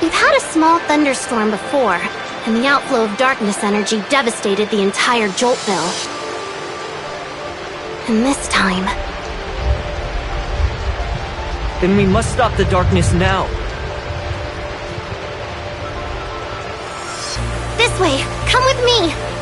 We've had a small thunderstorm before, and the outflow of darkness energy devastated the entire Joltville. And this time... Then we must stop the darkness now. This way! Come with me!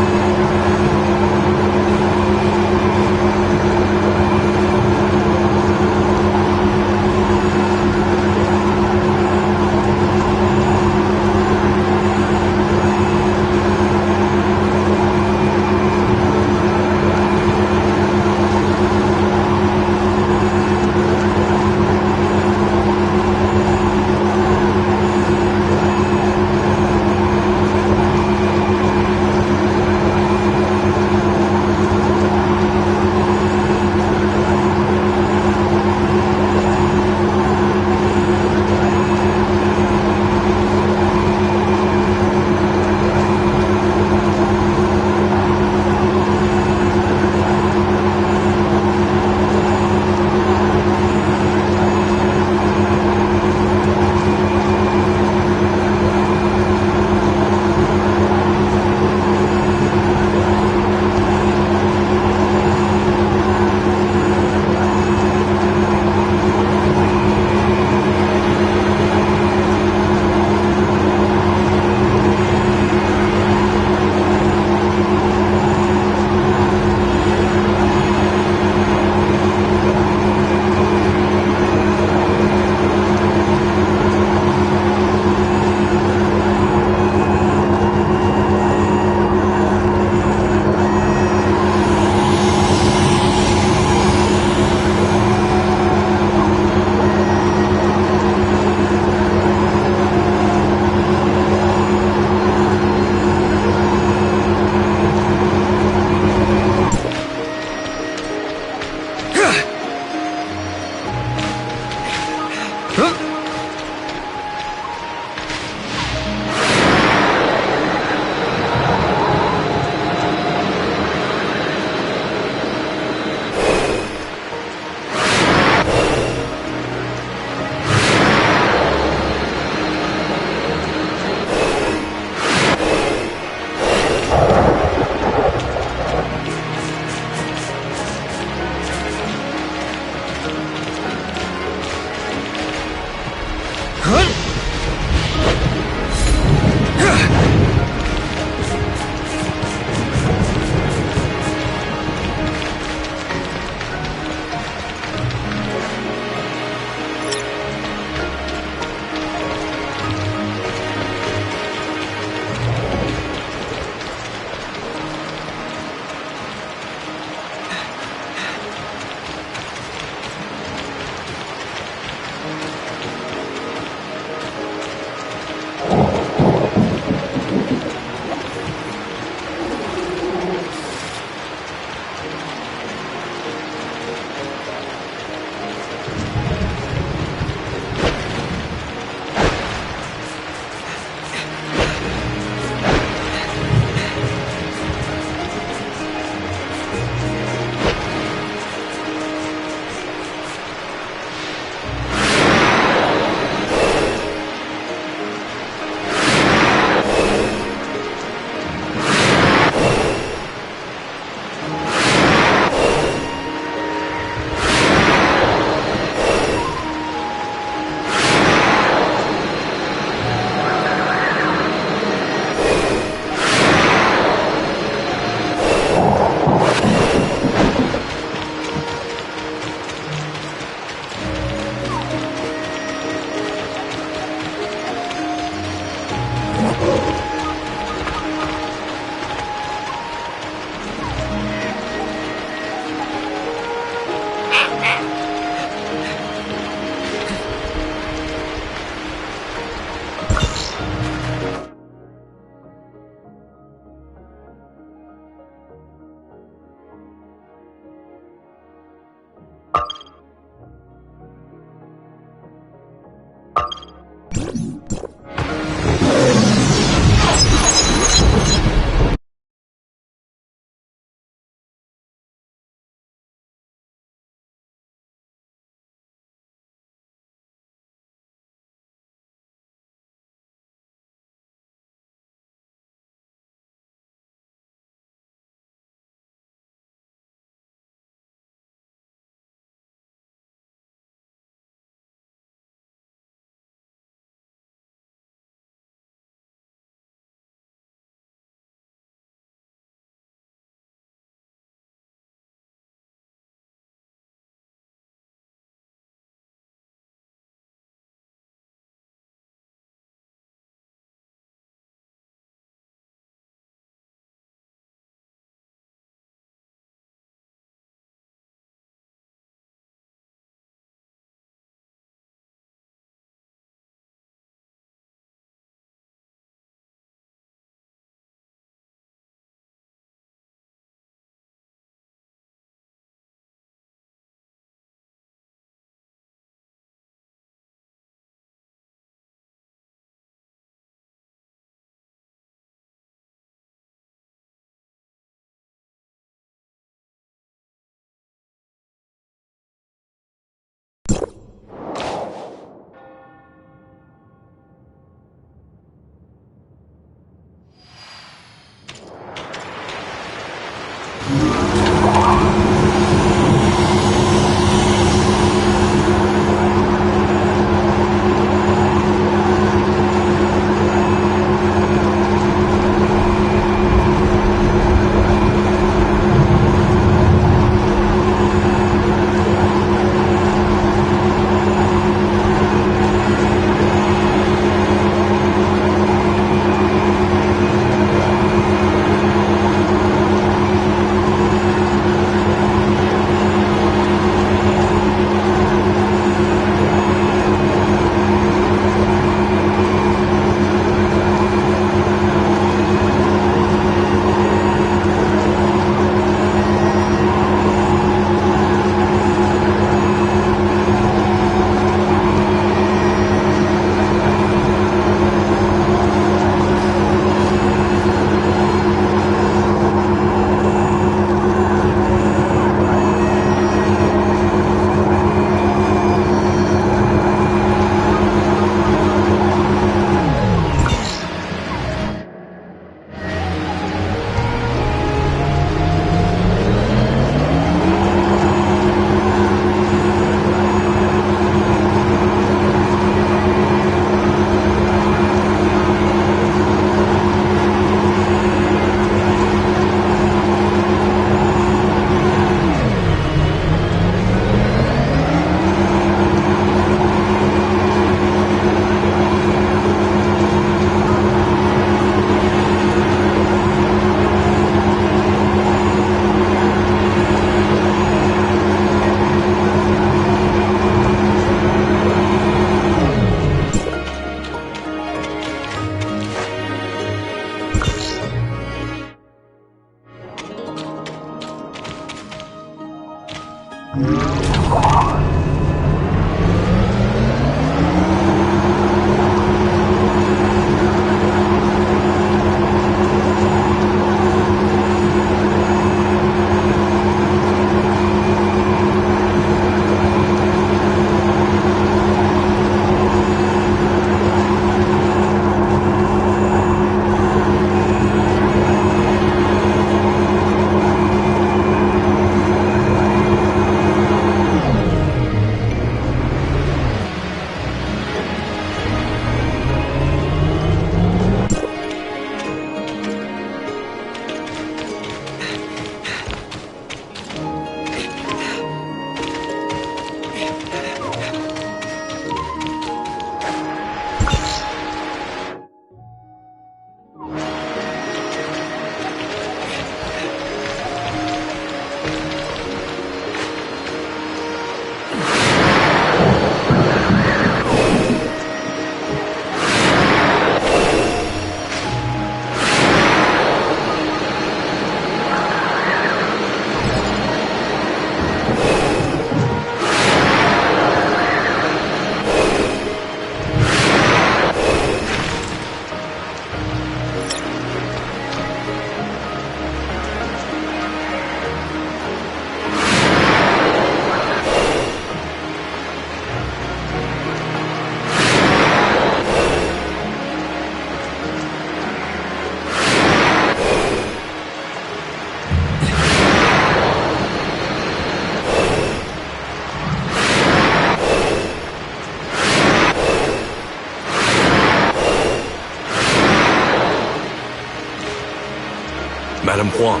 Madam Huang,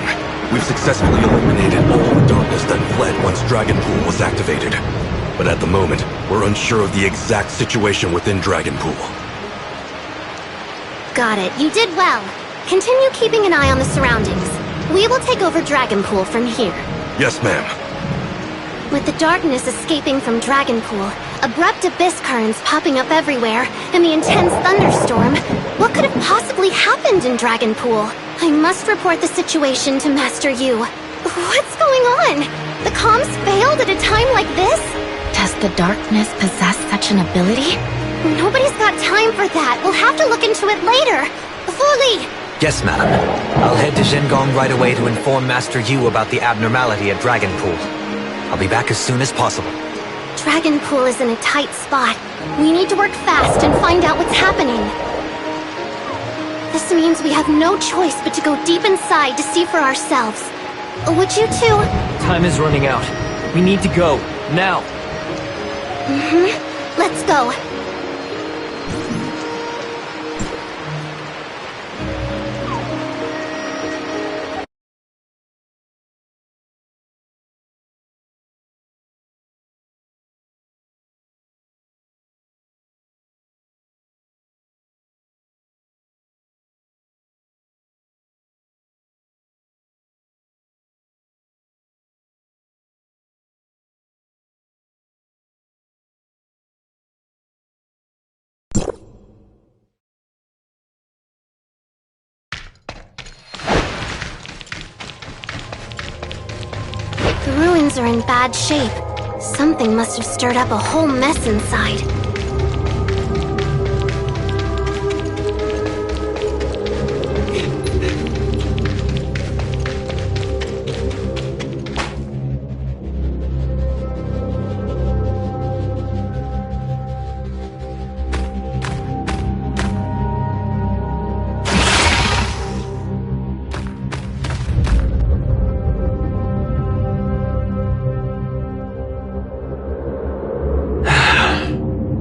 we've successfully eliminated all the darkness that fled once Dragon Pool was activated. But at the moment, we're unsure of the exact situation within Dragon Pool. Got it. You did well. Continue keeping an eye on the surroundings. We will take over Dragon Pool from here. Yes, ma'am. With the darkness escaping from Dragon Pool, abrupt abyss currents popping up everywhere, and the intense thunderstorm, what could have possibly happened in Dragon Pool? I must report the situation to Master Yu. What's going on? The comms failed at a time like this? Does the darkness possess such an ability? Nobody's got time for that. We'll have to look into it later. Fu Li! Yes, madam. I'll head to Zhengong right away to inform Master Yu about the abnormality at Dragon Pool. I'll be back as soon as possible. Dragon Pool is in a tight spot. We need to work fast and find out what's happening. This means we have no choice but to go deep inside to see for ourselves. Would you too? Time is running out. We need to go, now. Let's go. The ruins are in bad shape. Something must have stirred up a whole mess inside.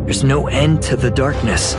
There's no end to the darkness.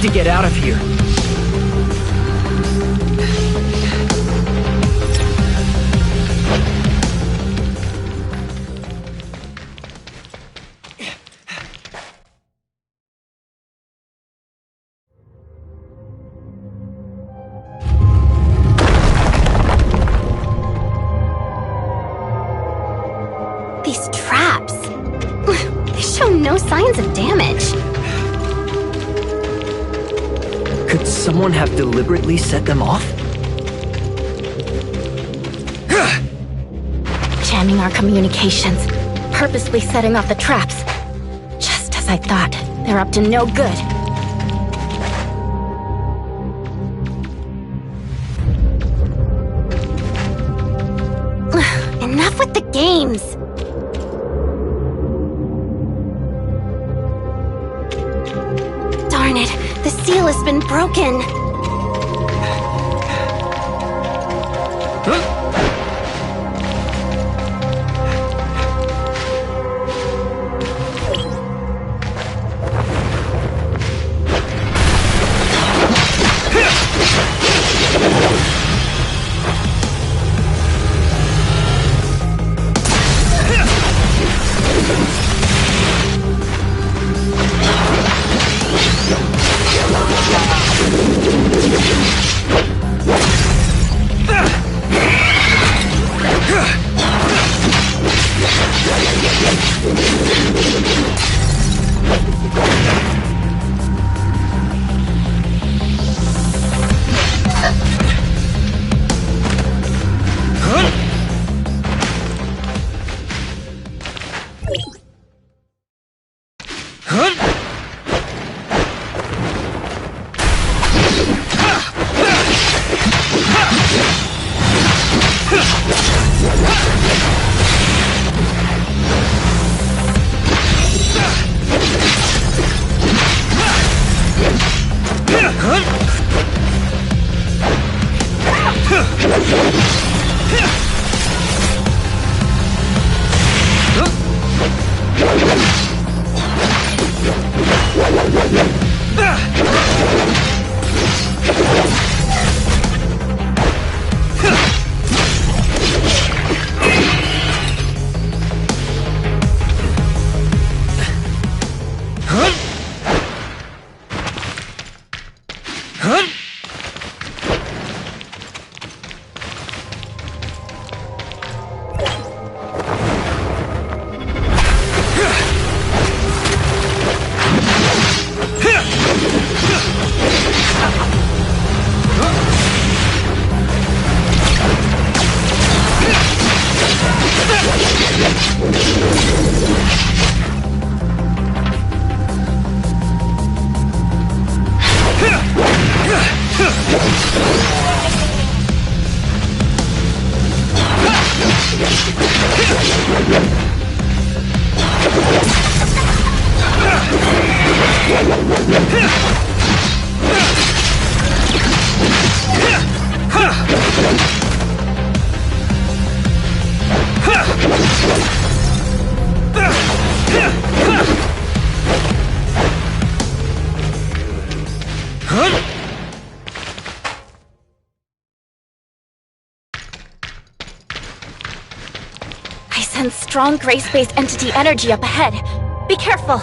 to get out of here. These traps. They show no signs of damage. Could someone have deliberately set them off? Jamming our communications, purposely setting off the traps. Just as I thought, they're up to no good. Enough with the games. Darn it, the seal has been broken. I sense strong grace-based entity energy up ahead. Be careful!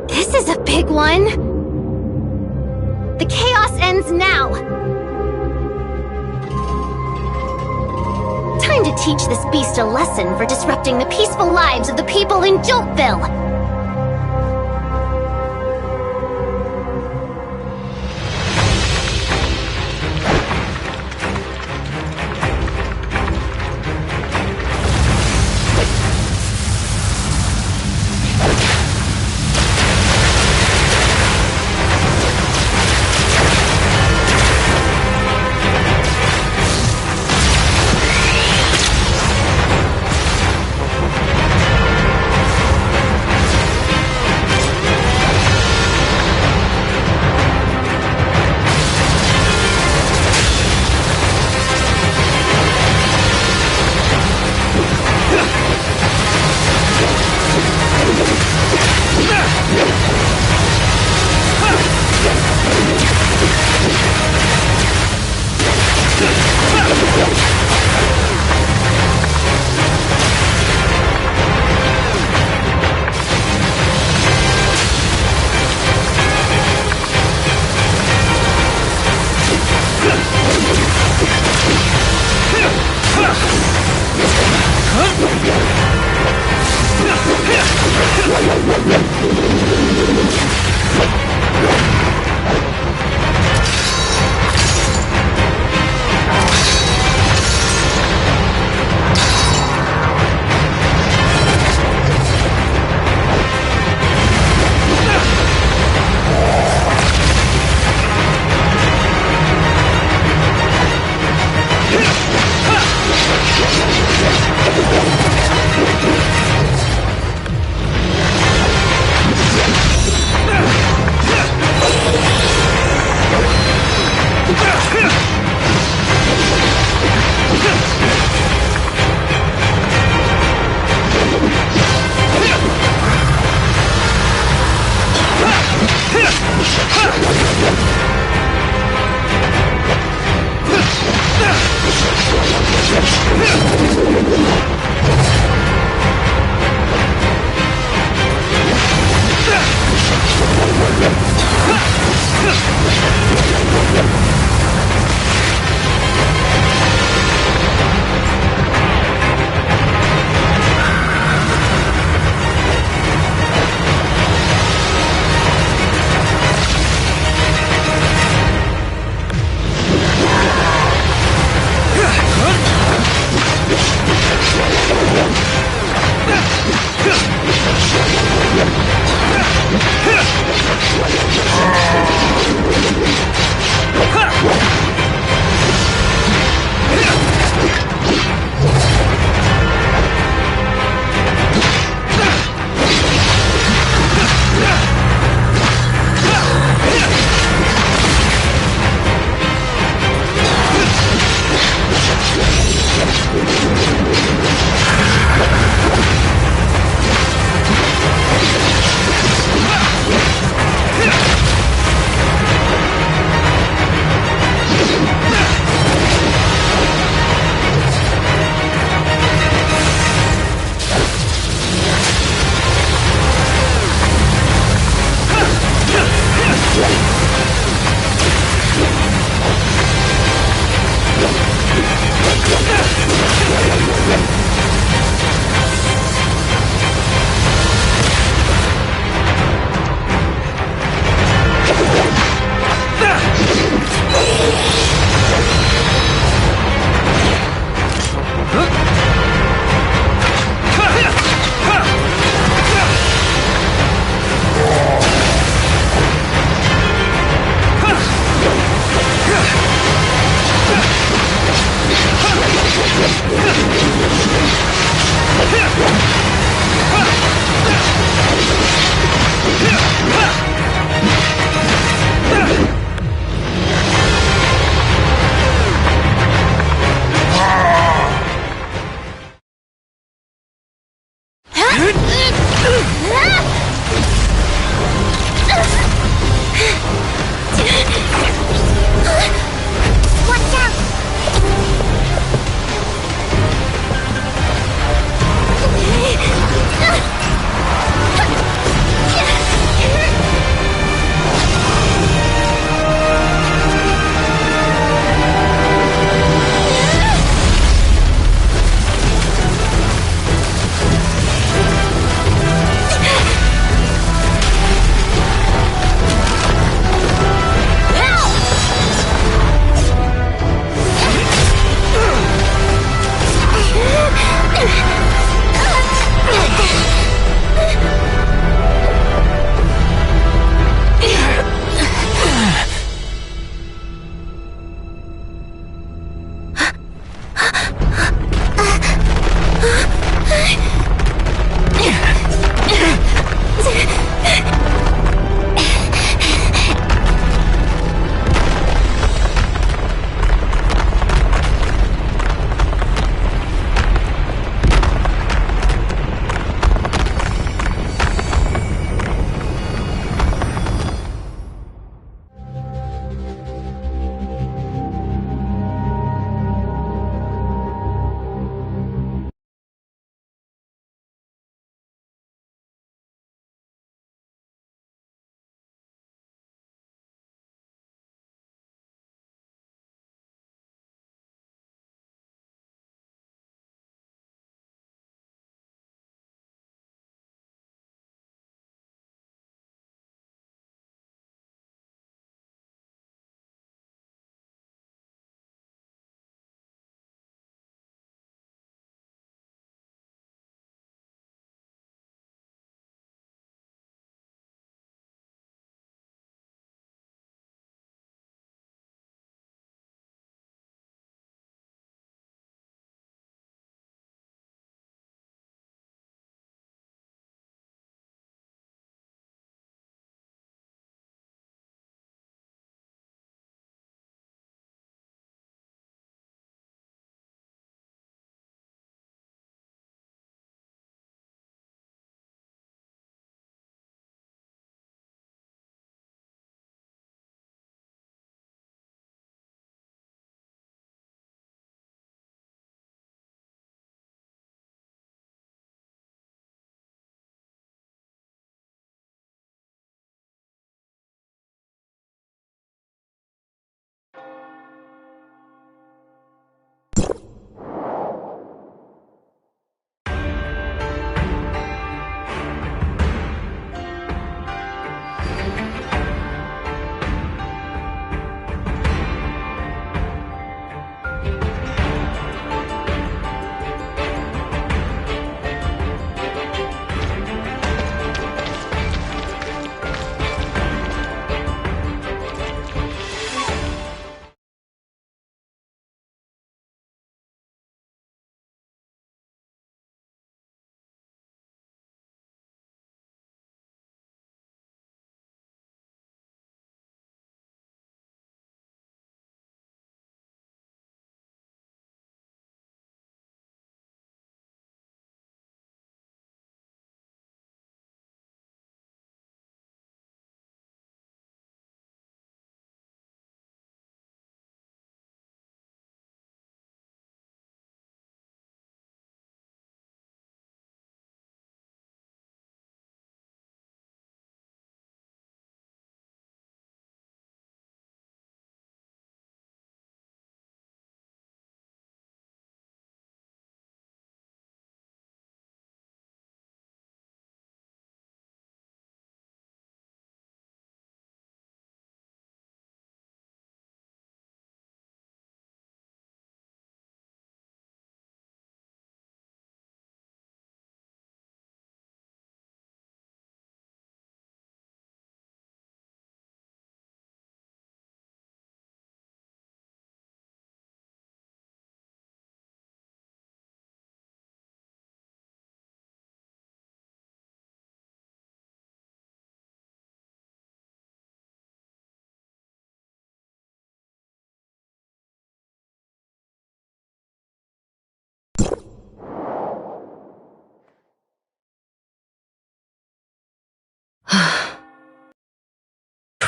This is a big one. The chaos ends now. Time to teach this beast a lesson for disrupting the peaceful lives of the people in Joltville.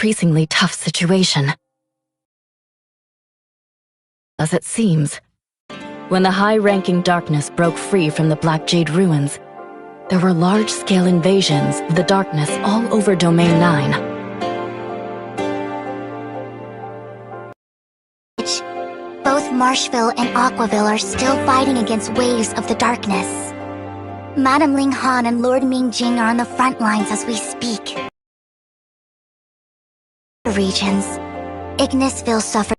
increasingly tough situation. As it seems, when the high-ranking darkness broke free from the Black Jade ruins, there were large-scale invasions of the darkness all over Domain 9. Both Marshville and Aquaville are still fighting against waves of the darkness. Madame Ling Han and Lord Ming Jing are on the front lines as we speak. Regions, Ignisville suffered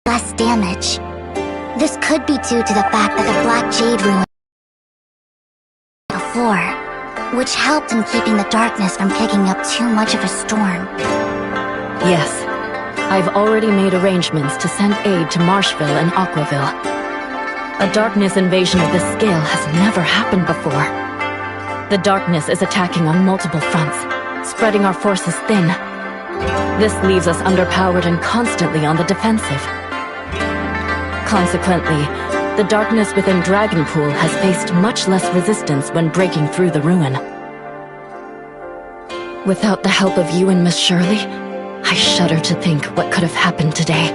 less damage. This could be due to the fact that the Black Jade ruin before, which helped in keeping the darkness from kicking up too much of a storm. Yes, I've already made arrangements to send aid to Marshville and Aquaville. A darkness invasion of this scale has never happened before. The darkness is attacking on multiple fronts, spreading our forces thin. This leaves us underpowered and constantly on the defensive. Consequently, the darkness within Dragonpool has faced much less resistance when breaking through the ruin. Without the help of you and Miss Shirley, I shudder to think what could have happened today.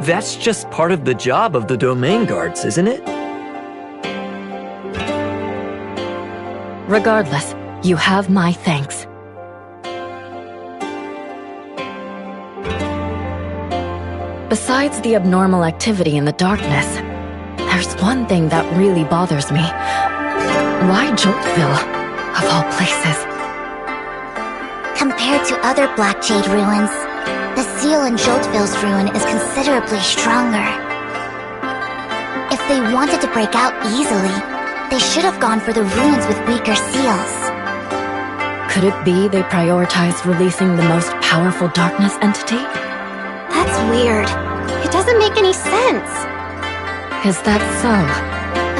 That's just part of the job of the domain guards, isn't it? Regardless, you have my thanks. Besides the abnormal activity in the darkness, there's one thing that really bothers me. Why Joltville, of all places? Compared to other Black Jade ruins, the seal in Joltville's ruin is considerably stronger. If they wanted to break out easily, they should have gone for the ruins with weaker seals. Could it be they prioritized releasing the most powerful darkness entity? That's weird. It doesn't make any sense. Is that so?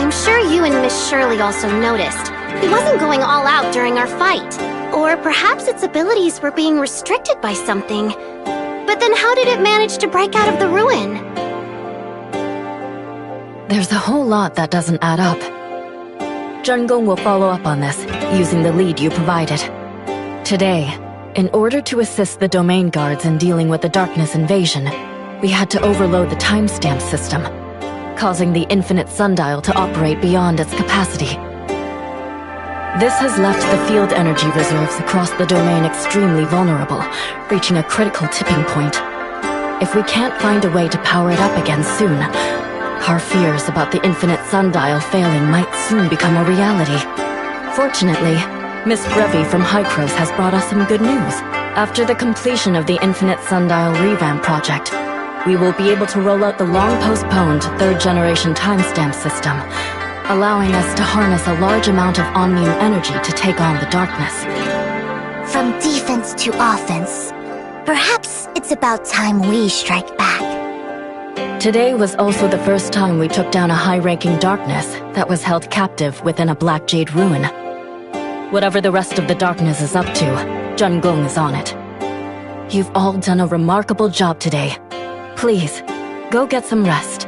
I'm sure you and Miss Shirley also noticed. He wasn't going all out during our fight. Or perhaps its abilities were being restricted by something. But then how did it manage to break out of the ruin? There's a whole lot that doesn't add up. Zhengong will follow up on this, using the lead you provided. Today, in order to assist the domain guards in dealing with the darkness invasion, we had to overload the timestamp system, causing the infinite sundial to operate beyond its capacity. This has left the field energy reserves across the domain extremely vulnerable, reaching a critical tipping point. If we can't find a way to power it up again soon, our fears about the infinite sundial failing might soon become a reality. Fortunately, Miss Brevi from Hycros has brought us some good news. After the completion of the Infinite Sundial revamp project, we will be able to roll out the long-postponed third-generation timestamp system, allowing us to harness a large amount of Omnium energy to take on the darkness. From defense to offense, perhaps it's about time we strike back. Today was also the first time we took down a high-ranking darkness that was held captive within a Black Jade ruin. Whatever the rest of the darkness is up to, Zhengong is on it. You've all done a remarkable job today. Please, go get some rest.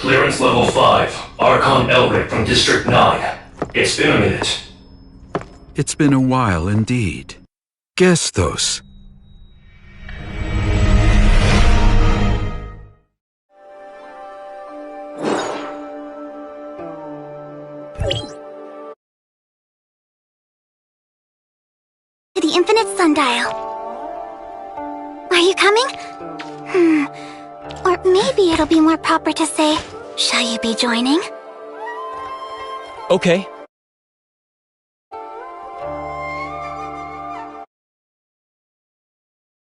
Clearance level 5, Archon Elric from District 9. It's been a minute. It's been a while indeed. Gestos. To the infinite sundial. Are you coming? Or maybe it'll be more proper to say, shall you be joining? Okay.